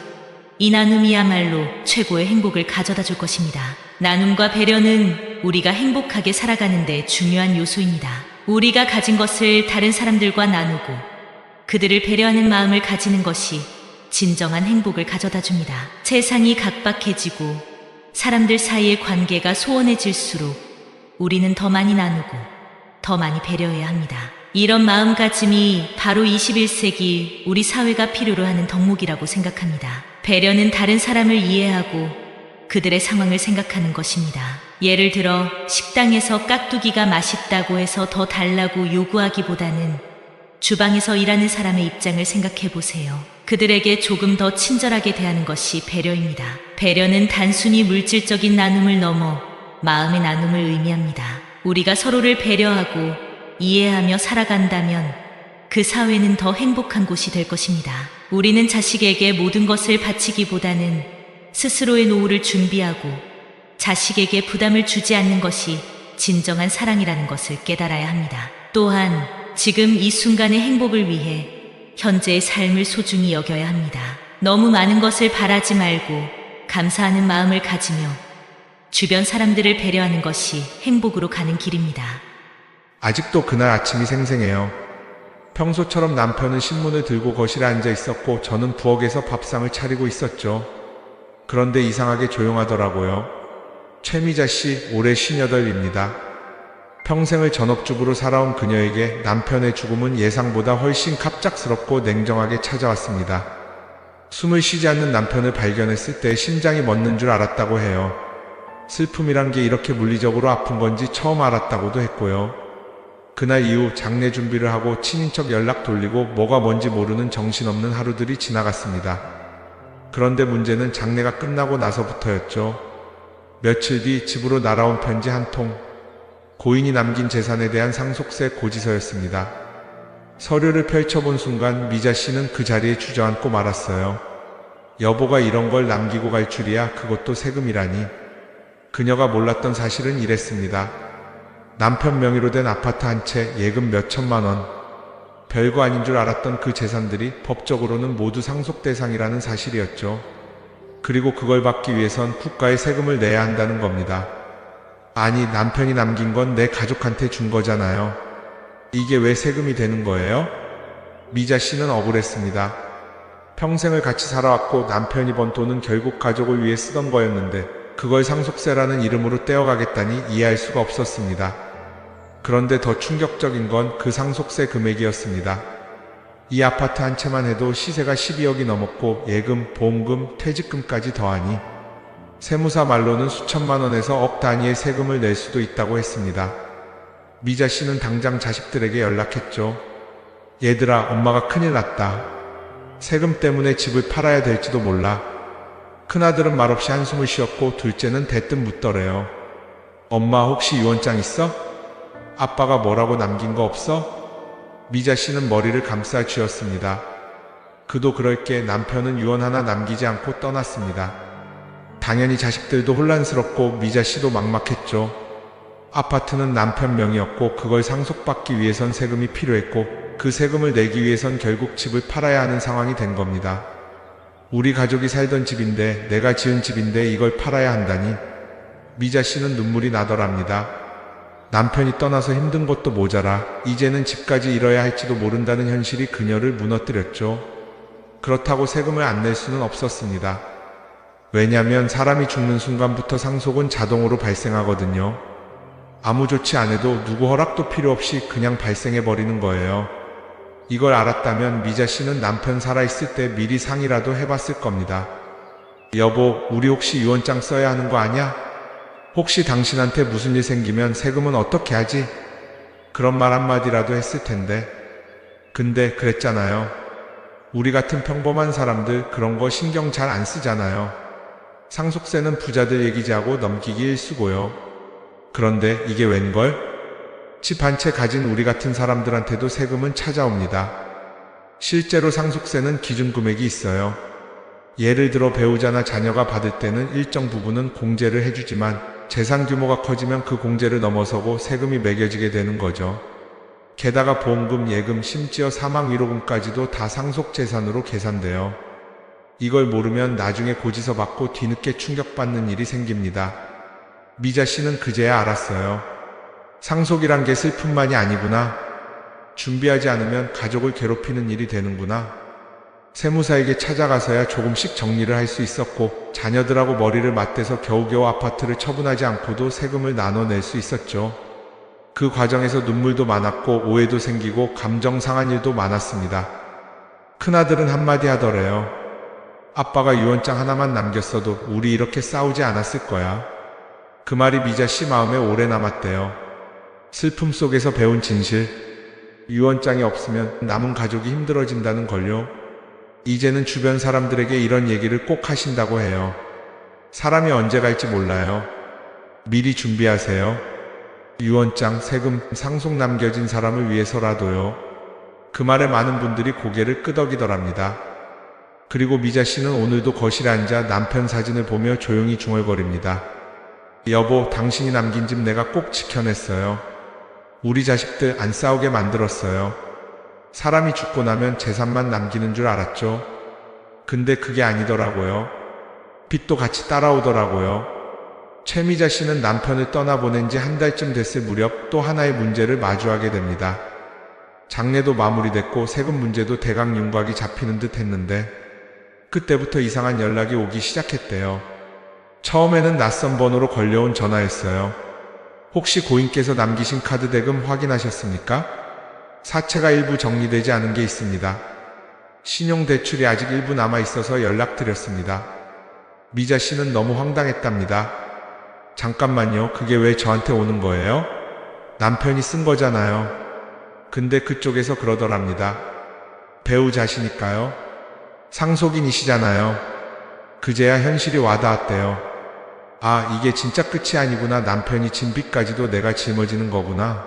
이 나눔이야말로 최고의 행복을 가져다 줄 것입니다. 나눔과 배려는 우리가 행복하게 살아가는 데 중요한 요소입니다. 우리가 가진 것을 다른 사람들과 나누고 그들을 배려하는 마음을 가지는 것이 진정한 행복을 가져다 줍니다. 세상이 각박해지고 사람들 사이의 관계가 소원해질수록 우리는 더 많이 나누고 더 많이 배려해야 합니다. 이런 마음가짐이 바로 21세기 우리 사회가 필요로 하는 덕목이라고 생각합니다. 배려는 다른 사람을 이해하고 그들의 상황을 생각하는 것입니다. 예를 들어 식당에서 깍두기가 맛있다고 해서 더 달라고 요구하기보다는 주방에서 일하는 사람의 입장을 생각해 보세요. 그들에게 조금 더 친절하게 대하는 것이 배려입니다. 배려는 단순히 물질적인 나눔을 넘어 마음의 나눔을 의미합니다. 우리가 서로를 배려하고 이해하며 살아간다면 그 사회는 더 행복한 곳이 될 것입니다. 우리는 자식에게 모든 것을 바치기보다는 스스로의 노후를 준비하고 자식에게 부담을 주지 않는 것이 진정한 사랑이라는 것을 깨달아야 합니다. 또한 지금 이 순간의 행복을 위해 현재의 삶을 소중히 여겨야 합니다. 너무 많은 것을 바라지 말고 감사하는 마음을 가지며 주변 사람들을 배려하는 것이 행복으로 가는 길입니다. 아직도 그날 아침이 생생해요. 평소처럼 남편은 신문을 들고 거실에 앉아 있었고 저는 부엌에서 밥상을 차리고 있었죠. 그런데 이상하게 조용하더라고요. 최미자 씨, 올해 58입니다. 평생을 전업주부로 살아온 그녀에게 남편의 죽음은 예상보다 훨씬 갑작스럽고 냉정하게 찾아왔습니다. 숨을 쉬지 않는 남편을 발견했을 때 심장이 멎는 줄 알았다고 해요. 슬픔이란 게 이렇게 물리적으로 아픈 건지 처음 알았다고도 했고요. 그날 이후 장례 준비를 하고 친인척 연락 돌리고 뭐가 뭔지 모르는 정신없는 하루들이 지나갔습니다. 그런데 문제는 장례가 끝나고 나서부터였죠. 며칠 뒤 집으로 날아온 편지 한 통. 고인이 남긴 재산에 대한 상속세 고지서였습니다. 서류를 펼쳐본 순간 미자 씨는 그 자리에 주저앉고 말았어요. 여보가 이런 걸 남기고 갈 줄이야, 그것도 세금이라니. 그녀가 몰랐던 사실은 이랬습니다. 남편 명의로 된 아파트 한 채, 예금 몇 천만 원. 별거 아닌 줄 알았던 그 재산들이 법적으로는 모두 상속 대상이라는 사실이었죠. 그리고 그걸 받기 위해선 국가에 세금을 내야 한다는 겁니다. 아니, 남편이 남긴 건 내 가족한테 준 거잖아요. 이게 왜 세금이 되는 거예요? 미자 씨는 억울했습니다. 평생을 같이 살아왔고 남편이 번 돈은 결국 가족을 위해 쓰던 거였는데 그걸 상속세라는 이름으로 떼어가겠다니 이해할 수가 없었습니다. 그런데 더 충격적인 건 그 상속세 금액이었습니다. 이 아파트 한 채만 해도 시세가 12억이 넘었고 예금, 보험금, 퇴직금까지 더하니 세무사 말로는 수천만 원에서 억 단위의 세금을 낼 수도 있다고 했습니다. 미자 씨는 당장 자식들에게 연락했죠. 얘들아, 엄마가 큰일 났다. 세금 때문에 집을 팔아야 될지도 몰라. 큰아들은 말없이 한숨을 쉬었고 둘째는 대뜸 묻더래요. 엄마 혹시 유언장 있어? 아빠가 뭐라고 남긴 거 없어? 미자 씨는 머리를 감싸 쥐었습니다. 그도 그럴 게 남편은 유언 하나 남기지 않고 떠났습니다. 당연히 자식들도 혼란스럽고 미자 씨도 막막했죠. 아파트는 남편 명의였고 그걸 상속받기 위해선 세금이 필요했고 그 세금을 내기 위해선 결국 집을 팔아야 하는 상황이 된 겁니다. 우리 가족이 살던 집인데 내가 지은 집인데 이걸 팔아야 한다니. 미자 씨는 눈물이 나더랍니다. 남편이 떠나서 힘든 것도 모자라 이제는 집까지 잃어야 할지도 모른다는 현실이 그녀를 무너뜨렸죠. 그렇다고 세금을 안 낼 수는 없었습니다. 왜냐면 사람이 죽는 순간부터 상속은 자동으로 발생하거든요. 아무 조치 안 해도 누구 허락도 필요 없이 그냥 발생해 버리는 거예요. 이걸 알았다면 미자 씨는 남편 살아있을 때 미리 상의라도 해봤을 겁니다. 여보, 우리 혹시 유언장 써야 하는 거 아냐? 혹시 당신한테 무슨 일 생기면 세금은 어떻게 하지? 그런 말 한마디라도 했을 텐데. 근데 그랬잖아요. 우리 같은 평범한 사람들 그런 거 신경 잘 안 쓰잖아요. 상속세는 부자들 얘기지하고 넘기기 일쑤고요. 그런데 이게 웬걸? 집 한 채 가진 우리 같은 사람들한테도 세금은 찾아옵니다. 실제로 상속세는 기준 금액이 있어요. 예를 들어 배우자나 자녀가 받을 때는 일정 부분은 공제를 해주지만 재산 규모가 커지면 그 공제를 넘어서고 세금이 매겨지게 되는 거죠. 게다가 보험금, 예금, 심지어 사망 위로금까지도 다 상속 재산으로 계산돼요. 이걸 모르면 나중에 고지서 받고 뒤늦게 충격받는 일이 생깁니다. 미자 씨는 그제야 알았어요. 상속이란 게 슬픔만이 아니구나. 준비하지 않으면 가족을 괴롭히는 일이 되는구나. 세무사에게 찾아가서야 조금씩 정리를 할 수 있었고 자녀들하고 머리를 맞대서 겨우겨우 아파트를 처분하지 않고도 세금을 나눠낼 수 있었죠. 그 과정에서 눈물도 많았고 오해도 생기고 감정 상한 일도 많았습니다. 큰아들은 한마디 하더래요. 아빠가 유언장 하나만 남겼어도 우리 이렇게 싸우지 않았을 거야. 그 말이 미자 씨 마음에 오래 남았대요. 슬픔 속에서 배운 진실. 유언장이 없으면 남은 가족이 힘들어진다는 걸요. 이제는 주변 사람들에게 이런 얘기를 꼭 하신다고 해요. 사람이 언제 갈지 몰라요. 미리 준비하세요. 유언장, 세금, 상속 남겨진 사람을 위해서라도요. 그 말에 많은 분들이 고개를 끄덕이더랍니다. 그리고 미자 씨는 오늘도 거실에 앉아 남편 사진을 보며 조용히 중얼거립니다. 여보, 당신이 남긴 집 내가 꼭 지켜냈어요. 우리 자식들 안 싸우게 만들었어요. 사람이 죽고 나면 재산만 남기는 줄 알았죠. 근데 그게 아니더라고요. 빚도 같이 따라오더라고요. 최미자 씨는 남편을 떠나보낸 지 한 달쯤 됐을 무렵 또 하나의 문제를 마주하게 됩니다. 장례도 마무리됐고 세금 문제도 대강 윤곽이 잡히는 듯 했는데 그때부터 이상한 연락이 오기 시작했대요. 처음에는 낯선 번호로 걸려온 전화였어요. 혹시 고인께서 남기신 카드 대금 확인하셨습니까? 사채가 일부 정리되지 않은 게 있습니다. 신용대출이 아직 일부 남아있어서 연락드렸습니다. 미자 씨는 너무 황당했답니다. 잠깐만요, 그게 왜 저한테 오는 거예요? 남편이 쓴 거잖아요. 근데 그쪽에서 그러더랍니다. 배우자시니까요. 상속인이시잖아요. 그제야 현실이 와닿았대요. 아, 이게 진짜 끝이 아니구나. 남편이 진 빚까지도 내가 짊어지는 거구나.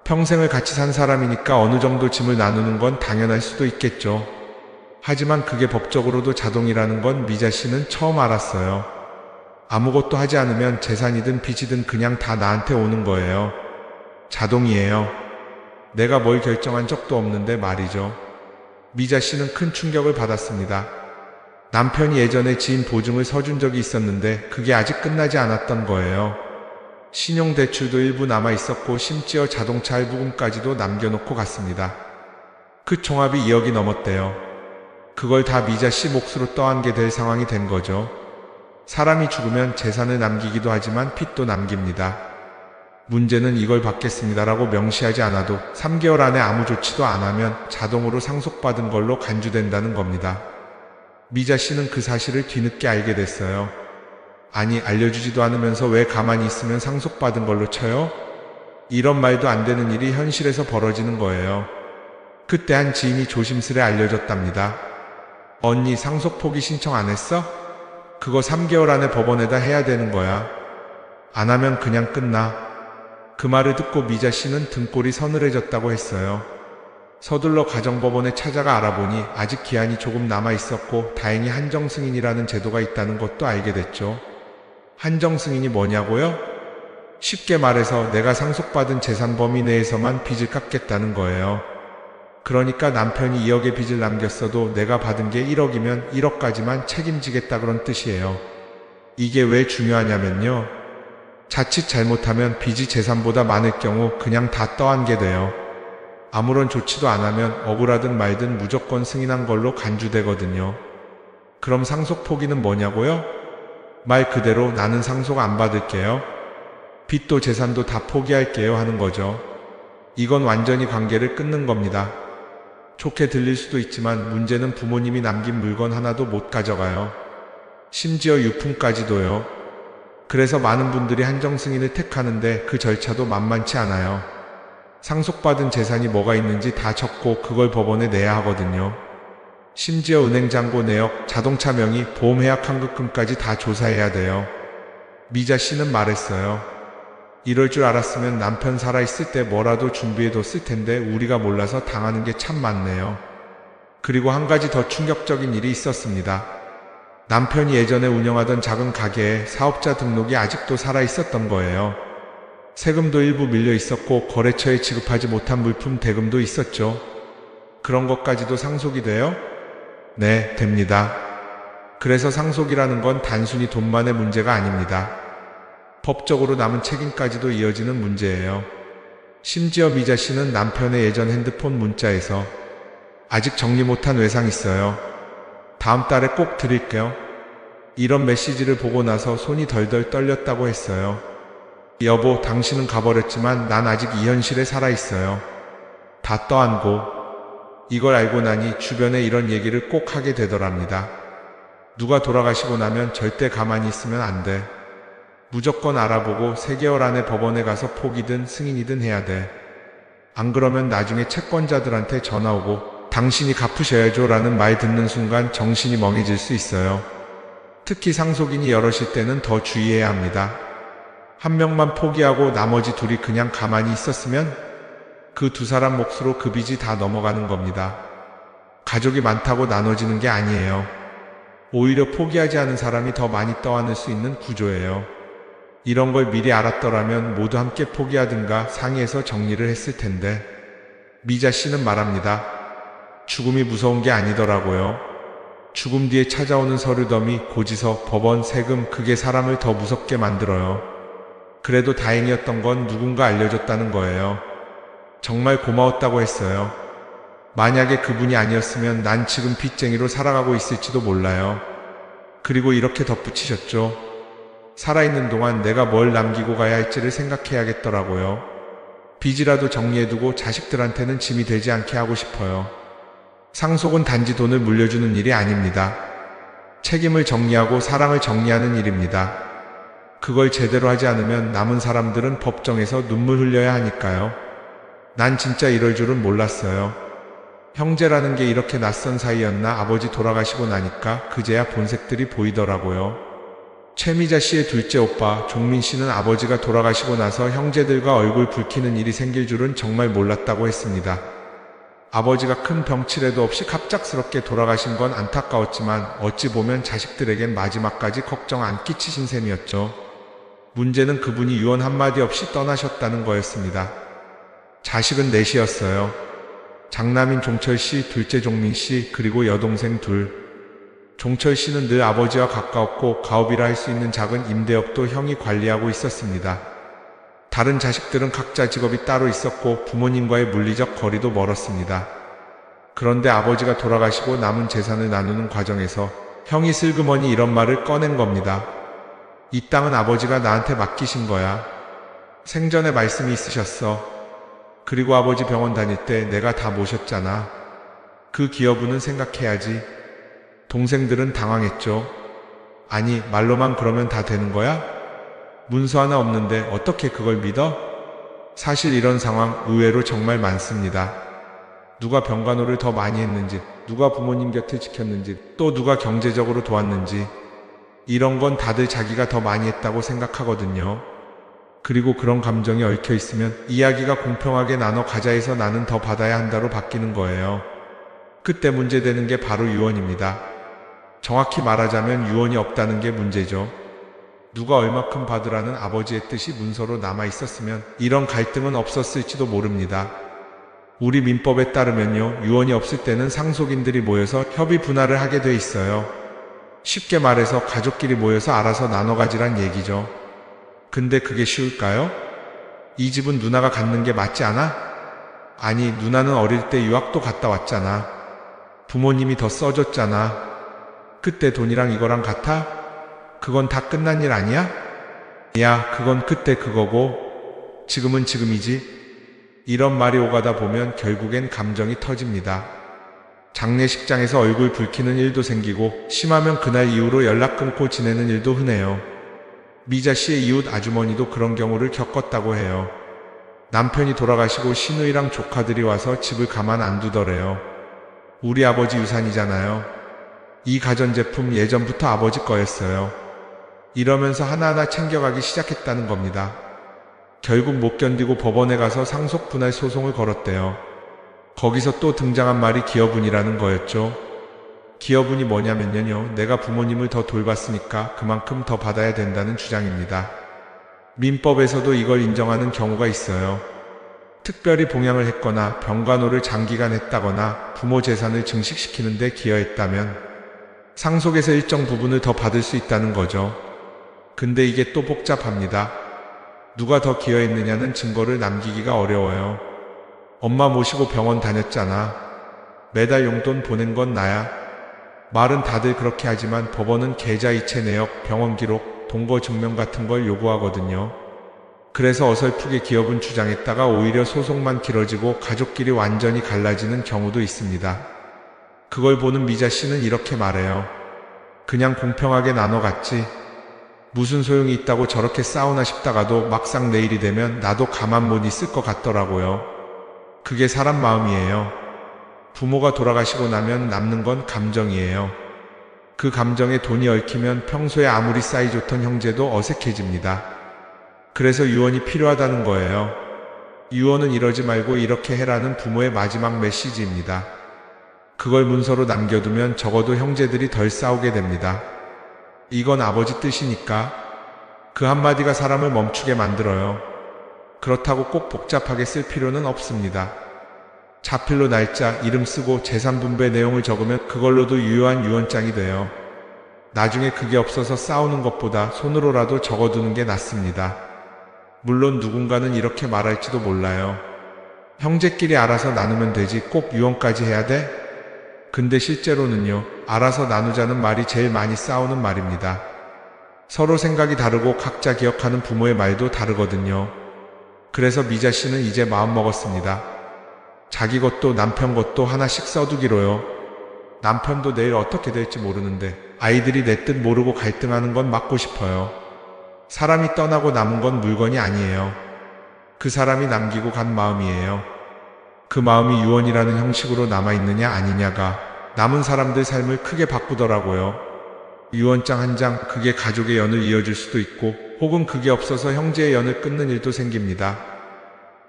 평생을 같이 산 사람이니까 어느 정도 짐을 나누는 건 당연할 수도 있겠죠. 하지만 그게 법적으로도 자동이라는 건 미자 씨는 처음 알았어요. 아무것도 하지 않으면 재산이든 빚이든 그냥 다 나한테 오는 거예요. 자동이에요. 내가 뭘 결정한 적도 없는데 말이죠. 미자 씨는 큰 충격을 받았습니다. 남편이 예전에 지인 보증을 서준 적이 있었는데 그게 아직 끝나지 않았던 거예요. 신용대출도 일부 남아있었고 심지어 자동차 할부금까지도 남겨놓고 갔습니다. 그 총합이 2억이 넘었대요. 그걸 다 미자 씨 몫으로 떠안게 될 상황이 된 거죠. 사람이 죽으면 재산을 남기기도 하지만 빚도 남깁니다. 문제는 이걸 받겠습니다라고 명시하지 않아도 3개월 안에 아무 조치도 안 하면 자동으로 상속받은 걸로 간주된다는 겁니다. 미자 씨는 그 사실을 뒤늦게 알게 됐어요. 아니, 알려주지도 않으면서 왜 가만히 있으면 상속받은 걸로 쳐요? 이런 말도 안 되는 일이 현실에서 벌어지는 거예요. 그때 한 지인이 조심스레 알려줬답니다. 언니, 상속 포기 신청 안 했어? 그거 3개월 안에 법원에다 해야 되는 거야. 안 하면 그냥 끝나. 그 말을 듣고 미자 씨는 등골이 서늘해졌다고 했어요. 서둘러 가정법원에 찾아가 알아보니 아직 기한이 조금 남아 있었고 다행히 한정승인이라는 제도가 있다는 것도 알게 됐죠. 한정승인이 뭐냐고요? 쉽게 말해서 내가 상속받은 재산 범위 내에서만 빚을 갚겠다는 거예요. 그러니까 남편이 2억의 빚을 남겼어도 내가 받은 게 1억이면 1억까지만 책임지겠다 그런 뜻이에요. 이게 왜 중요하냐면요. 자칫 잘못하면 빚이 재산보다 많을 경우 그냥 다 떠안게 돼요. 아무런 조치도 안 하면 억울하든 말든 무조건 승인한 걸로 간주되거든요. 그럼 상속 포기는 뭐냐고요? 말 그대로 나는 상속 안 받을게요. 빚도 재산도 다 포기할게요 하는 거죠. 이건 완전히 관계를 끊는 겁니다. 좋게 들릴 수도 있지만 문제는 부모님이 남긴 물건 하나도 못 가져가요. 심지어 유품까지도요. 그래서 많은 분들이 한정승인을 택하는데 그 절차도 만만치 않아요. 상속받은 재산이 뭐가 있는지 다 적고 그걸 법원에 내야 하거든요. 심지어 은행 잔고 내역, 자동차 명의, 보험 해약 환급금까지 다 조사해야 돼요. 미자 씨는 말했어요. 이럴 줄 알았으면 남편 살아있을 때 뭐라도 준비해뒀을 텐데 우리가 몰라서 당하는 게 참 많네요. 그리고 한 가지 더 충격적인 일이 있었습니다. 남편이 예전에 운영하던 작은 가게에 사업자 등록이 아직도 살아있었던 거예요. 세금도 일부 밀려 있었고 거래처에 지급하지 못한 물품 대금도 있었죠. 그런 것까지도 상속이 돼요? 네, 됩니다. 그래서 상속이라는 건 단순히 돈만의 문제가 아닙니다. 법적으로 남은 책임까지도 이어지는 문제예요. 심지어 미자 씨는 남편의 예전 핸드폰 문자에서 아직 정리 못한 외상 있어요. 다음 달에 꼭 드릴게요. 이런 메시지를 보고 나서 손이 덜덜 떨렸다고 했어요. 여보, 당신은 가버렸지만 난 아직 이 현실에 살아있어요. 다 떠안고. 이걸 알고 나니 주변에 이런 얘기를 꼭 하게 되더랍니다. 누가 돌아가시고 나면 절대 가만히 있으면 안 돼. 무조건 알아보고 3개월 안에 법원에 가서 포기든 승인이든 해야 돼. 안 그러면 나중에 채권자들한테 전화 오고 당신이 갚으셔야죠 라는 말 듣는 순간 정신이 멍해질 수 있어요. 특히 상속인이 여럿일 때는 더 주의해야 합니다. 한 명만 포기하고 나머지 둘이 그냥 가만히 있었으면 그 두 사람 몫으로 그 빚이 다 넘어가는 겁니다. 가족이 많다고 나눠지는 게 아니에요. 오히려 포기하지 않은 사람이 더 많이 떠안을 수 있는 구조예요. 이런 걸 미리 알았더라면 모두 함께 포기하든가 상의해서 정리를 했을 텐데. 미자 씨는 말합니다. 죽음이 무서운 게 아니더라고요. 죽음 뒤에 찾아오는 서류 더미, 고지서, 법원, 세금, 그게 사람을 더 무섭게 만들어요. 그래도 다행이었던 건 누군가 알려줬다는 거예요. 정말 고마웠다고 했어요. 만약에 그분이 아니었으면 난 지금 빚쟁이로 살아가고 있을지도 몰라요. 그리고 이렇게 덧붙이셨죠. 살아있는 동안 내가 뭘 남기고 가야 할지를 생각해야겠더라고요. 빚이라도 정리해두고 자식들한테는 짐이 되지 않게 하고 싶어요. 상속은 단지 돈을 물려주는 일이 아닙니다. 책임을 정리하고 사랑을 정리하는 일입니다. 그걸 제대로 하지 않으면 남은 사람들은 법정에서 눈물 흘려야 하니까요. 난 진짜 이럴 줄은 몰랐어요. 형제라는 게 이렇게 낯선 사이였나. 아버지 돌아가시고 나니까 그제야 본색들이 보이더라고요. 최미자 씨의 둘째 오빠 종민 씨는 아버지가 돌아가시고 나서 형제들과 얼굴 붉히는 일이 생길 줄은 정말 몰랐다고 했습니다. 아버지가 큰 병치레도 없이 갑작스럽게 돌아가신 건 안타까웠지만 어찌 보면 자식들에겐 마지막까지 걱정 안 끼치신 셈이었죠. 문제는 그분이 유언 한마디 없이 떠나셨다는 거였습니다. 자식은 넷이었어요. 장남인 종철 씨, 둘째 종민 씨, 그리고 여동생 둘. 종철 씨는 늘 아버지와 가까웠고 가업이라 할 수 있는 작은 임대업도 형이 관리하고 있었습니다. 다른 자식들은 각자 직업이 따로 있었고 부모님과의 물리적 거리도 멀었습니다. 그런데 아버지가 돌아가시고 남은 재산을 나누는 과정에서 형이 슬그머니 이런 말을 꺼낸 겁니다. 이 땅은 아버지가 나한테 맡기신 거야. 생전에 말씀이 있으셨어. 그리고 아버지 병원 다닐 때 내가 다 모셨잖아. 그 기여분은 생각해야지. 동생들은 당황했죠. 아니, 말로만 그러면 다 되는 거야? 문서 하나 없는데 어떻게 그걸 믿어? 사실 이런 상황 의외로 정말 많습니다. 누가 병간호를 더 많이 했는지, 누가 부모님 곁을 지켰는지, 또 누가 경제적으로 도왔는지, 이런 건 다들 자기가 더 많이 했다고 생각하거든요. 그리고 그런 감정이 얽혀 있으면 이야기가 공평하게 나눠 가자 해서 나는 더 받아야 한다로 바뀌는 거예요. 그때 문제되는 게 바로 유언입니다. 정확히 말하자면 유언이 없다는 게 문제죠. 누가 얼마큼 받으라는 아버지의 뜻이 문서로 남아 있었으면 이런 갈등은 없었을지도 모릅니다. 우리 민법에 따르면요, 유언이 없을 때는 상속인들이 모여서 협의 분할을 하게 돼 있어요. 쉽게 말해서 가족끼리 모여서 알아서 나눠 가지란 얘기죠. 근데 그게 쉬울까요? 이 집은 누나가 갖는 게 맞지 않아? 아니, 누나는 어릴 때 유학도 갔다 왔잖아. 부모님이 더 써줬잖아. 그때 돈이랑 이거랑 같아? 그건 다 끝난 일 아니야? 야, 그건 그때 그거고 지금은 지금이지. 이런 말이 오가다 보면 결국엔 감정이 터집니다. 장례식장에서 얼굴 붉히는 일도 생기고 심하면 그날 이후로 연락 끊고 지내는 일도 흔해요. 미자 씨의 이웃 아주머니도 그런 경우를 겪었다고 해요. 남편이 돌아가시고 시누이랑 조카들이 와서 집을 가만 안 두더래요. 우리 아버지 유산이잖아요. 이 가전제품 예전부터 아버지 거였어요. 이러면서 하나하나 챙겨가기 시작했다는 겁니다. 결국 못 견디고 법원에 가서 상속 분할 소송을 걸었대요. 거기서 또 등장한 말이 기여분이라는 거였죠. 기여분이 뭐냐면요, 내가 부모님을 더 돌봤으니까 그만큼 더 받아야 된다는 주장입니다. 민법에서도 이걸 인정하는 경우가 있어요. 특별히 봉양을 했거나 병간호를 장기간 했다거나 부모 재산을 증식시키는 데 기여했다면 상속에서 일정 부분을 더 받을 수 있다는 거죠. 근데 이게 또 복잡합니다. 누가 더 기여했느냐는 증거를 남기기가 어려워요. 엄마 모시고 병원 다녔잖아. 매달 용돈 보낸 건 나야. 말은 다들 그렇게 하지만 법원은 계좌이체 내역, 병원 기록, 동거 증명 같은 걸 요구하거든요. 그래서 어설프게 기여분 주장했다가 오히려 소송만 길어지고 가족끼리 완전히 갈라지는 경우도 있습니다. 그걸 보는 미자 씨는 이렇게 말해요. 그냥 공평하게 나눠 갔지. 무슨 소용이 있다고 저렇게 싸우나 싶다가도 막상 내일이 되면 나도 가만 못 있을 것 같더라고요. 그게 사람 마음이에요. 부모가 돌아가시고 나면 남는 건 감정이에요. 그 감정에 돈이 얽히면 평소에 아무리 사이 좋던 형제도 어색해집니다. 그래서 유언이 필요하다는 거예요. 유언은 이러지 말고 이렇게 해라는 부모의 마지막 메시지입니다. 그걸 문서로 남겨두면 적어도 형제들이 덜 싸우게 됩니다. 이건 아버지 뜻이니까. 그 한마디가 사람을 멈추게 만들어요. 그렇다고 꼭 복잡하게 쓸 필요는 없습니다. 자필로 날짜, 이름 쓰고 재산 분배 내용을 적으면 그걸로도 유효한 유언장이 돼요. 나중에 그게 없어서 싸우는 것보다 손으로라도 적어두는 게 낫습니다. 물론 누군가는 이렇게 말할지도 몰라요. 형제끼리 알아서 나누면 되지 꼭 유언까지 해야 돼? 근데 실제로는요, 알아서 나누자는 말이 제일 많이 싸우는 말입니다. 서로 생각이 다르고 각자 기억하는 부모의 말도 다르거든요. 그래서 미자 씨는 이제 마음 먹었습니다. 자기 것도 남편 것도 하나씩 써두기로요. 남편도 내일 어떻게 될지 모르는데 아이들이 내 뜻 모르고 갈등하는 건 막고 싶어요. 사람이 떠나고 남은 건 물건이 아니에요. 그 사람이 남기고 간 마음이에요. 그 마음이 유언이라는 형식으로 남아있느냐 아니냐가 남은 사람들 삶을 크게 바꾸더라고요. 유언장 한 장, 그게 가족의 연을 이어줄 수도 있고 혹은 그게 없어서 형제의 연을 끊는 일도 생깁니다.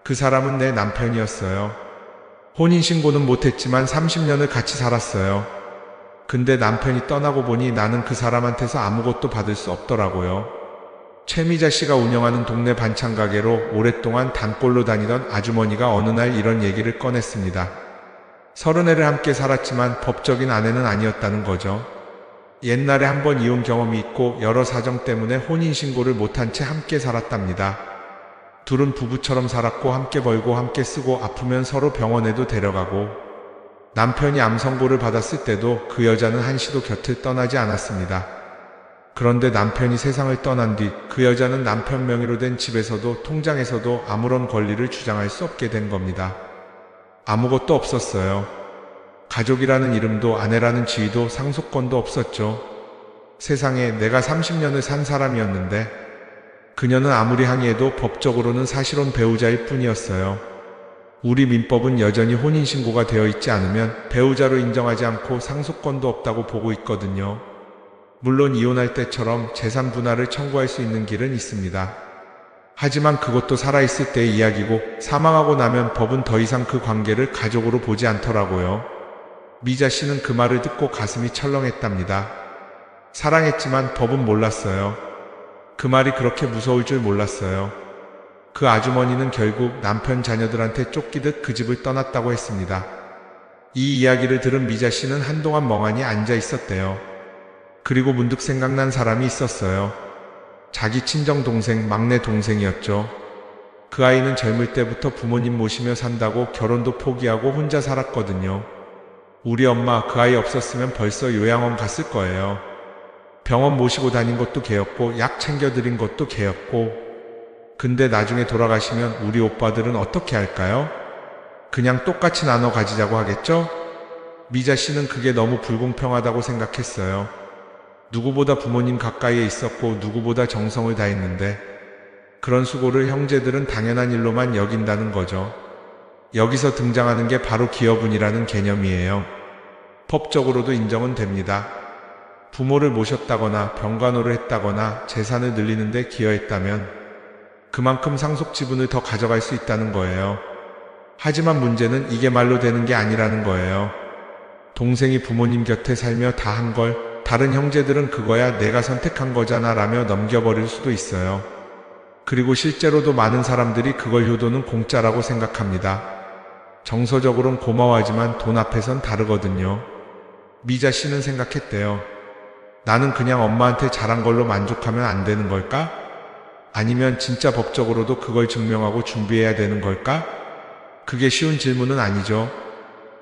그 사람은 내 남편이었어요. 혼인신고는 못했지만 30년을 같이 살았어요. 근데 남편이 떠나고 보니 나는 그 사람한테서 아무것도 받을 수 없더라고요. 최미자 씨가 운영하는 동네 반찬 가게로 오랫동안 단골로 다니던 아주머니가 어느 날 이런 얘기를 꺼냈습니다. 30해를 함께 살았지만 법적인 아내는 아니었다는 거죠. 옛날에 한번 이혼 경험이 있고 여러 사정 때문에 혼인신고를 못한 채 함께 살았답니다. 둘은 부부처럼 살았고 함께 벌고 함께 쓰고 아프면 서로 병원에도 데려가고 남편이 암 선고를 받았을 때도 그 여자는 한시도 곁을 떠나지 않았습니다. 그런데 남편이 세상을 떠난 뒤 그 여자는 남편 명의로 된 집에서도 통장에서도 아무런 권리를 주장할 수 없게 된 겁니다. 아무것도 없었어요. 가족이라는 이름도 아내라는 지위도 상속권도 없었죠. 세상에 내가 30년을 산 사람이었는데 그녀는 아무리 항의해도 법적으로는 사실혼 배우자일 뿐이었어요. 우리 민법은 여전히 혼인신고가 되어 있지 않으면 배우자로 인정하지 않고 상속권도 없다고 보고 있거든요. 물론 이혼할 때처럼 재산 분할을 청구할 수 있는 길은 있습니다. 하지만 그것도 살아있을 때의 이야기고 사망하고 나면 법은 더 이상 그 관계를 가족으로 보지 않더라고요. 미자 씨는 그 말을 듣고 가슴이 철렁했답니다. 사랑했지만 법은 몰랐어요. 그 말이 그렇게 무서울 줄 몰랐어요. 그 아주머니는 결국 남편 자녀들한테 쫓기듯 그 집을 떠났다고 했습니다. 이 이야기를 들은 미자 씨는 한동안 멍하니 앉아 있었대요. 그리고 문득 생각난 사람이 있었어요. 자기 친정 동생, 막내 동생이었죠. 그 아이는 젊을 때부터 부모님 모시며 산다고 결혼도 포기하고 혼자 살았거든요. 우리 엄마 그 아이 없었으면 벌써 요양원 갔을 거예요. 병원 모시고 다닌 것도 걔였고 약 챙겨드린 것도 걔였고. 근데 나중에 돌아가시면 우리 오빠들은 어떻게 할까요? 그냥 똑같이 나눠 가지자고 하겠죠? 미자 씨는 그게 너무 불공평하다고 생각했어요. 누구보다 부모님 가까이에 있었고 누구보다 정성을 다했는데 그런 수고를 형제들은 당연한 일로만 여긴다는 거죠. 여기서 등장하는 게 바로 기여분이라는 개념이에요. 법적으로도 인정은 됩니다. 부모를 모셨다거나 병간호를 했다거나 재산을 늘리는데 기여했다면 그만큼 상속 지분을 더 가져갈 수 있다는 거예요. 하지만 문제는 이게 말로 되는 게 아니라는 거예요. 동생이 부모님 곁에 살며 다 한 걸 다른 형제들은 그거야 내가 선택한 거잖아 라며 넘겨버릴 수도 있어요. 그리고 실제로도 많은 사람들이 그걸 효도는 공짜라고 생각합니다. 정서적으론 고마워하지만 돈 앞에선 다르거든요. 미자 씨는 생각했대요. 나는 그냥 엄마한테 잘한 걸로 만족하면 안 되는 걸까? 아니면 진짜 법적으로도 그걸 증명하고 준비해야 되는 걸까? 그게 쉬운 질문은 아니죠.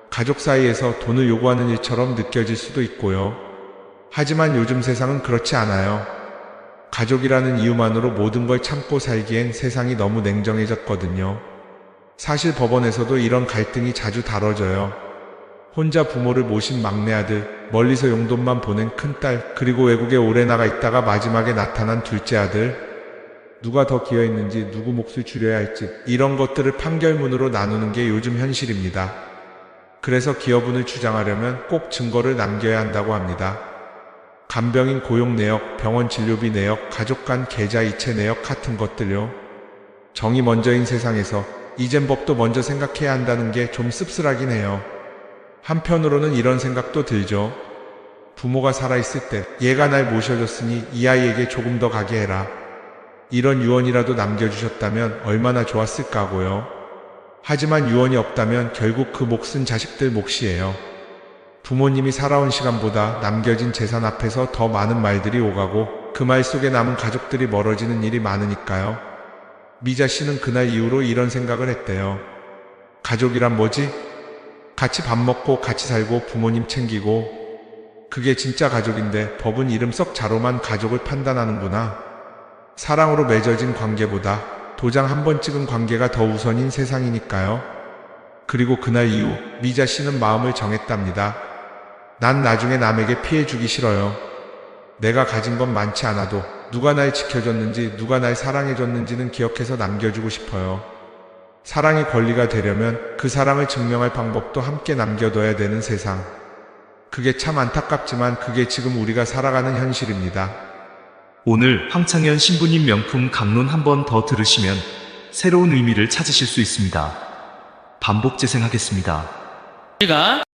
가족 사이에서 돈을 요구하는 일처럼 느껴질 수도 있고요. 하지만 요즘 세상은 그렇지 않아요. 가족이라는 이유만으로 모든 걸 참고 살기엔 세상이 너무 냉정해졌거든요. 사실 법원에서도 이런 갈등이 자주 다뤄져요. 혼자 부모를 모신 막내 아들, 멀리서 용돈만 보낸 큰딸, 그리고 외국에 오래 나가 있다가 마지막에 나타난 둘째 아들. 누가 더 기여했는지, 누구 몫을 줄여야 할지 이런 것들을 판결문으로 나누는 게 요즘 현실입니다. 그래서 기여분을 주장하려면 꼭 증거를 남겨야 한다고 합니다. 간병인 고용 내역, 병원 진료비 내역, 가족 간 계좌 이체 내역 같은 것들요. 정이 먼저인 세상에서 이젠 법도 먼저 생각해야 한다는 게 좀 씁쓸하긴 해요. 한편으로는 이런 생각도 들죠. 부모가 살아있을 때 얘가 날 모셔줬으니 이 아이에게 조금 더 가게 해라. 이런 유언이라도 남겨주셨다면 얼마나 좋았을까 하고요. 하지만 유언이 없다면 결국 그 몫은 자식들 몫이에요. 부모님이 살아온 시간보다 남겨진 재산 앞에서 더 많은 말들이 오가고 그 말 속에 남은 가족들이 멀어지는 일이 많으니까요. 미자 씨는 그날 이후로 이런 생각을 했대요. 가족이란 뭐지? 같이 밥 먹고 같이 살고 부모님 챙기고 그게 진짜 가족인데 법은 이름 썩 자로만 가족을 판단하는구나. 사랑으로 맺어진 관계보다 도장 한 번 찍은 관계가 더 우선인 세상이니까요. 그리고 그날 이후 미자 씨는 마음을 정했답니다. 난 나중에 남에게 피해 주기 싫어요. 내가 가진 건 많지 않아도 누가 날 지켜줬는지 누가 날 사랑해줬는지는 기억해서 남겨주고 싶어요. 사랑이 권리가 되려면 그 사랑을 증명할 방법도 함께 남겨둬야 되는 세상. 그게 참 안타깝지만 그게 지금 우리가 살아가는 현실입니다. 오늘 황창현 신부님 명품 강론 한 번 더 들으시면 새로운 의미를 찾으실 수 있습니다. 반복 재생하겠습니다. 우리가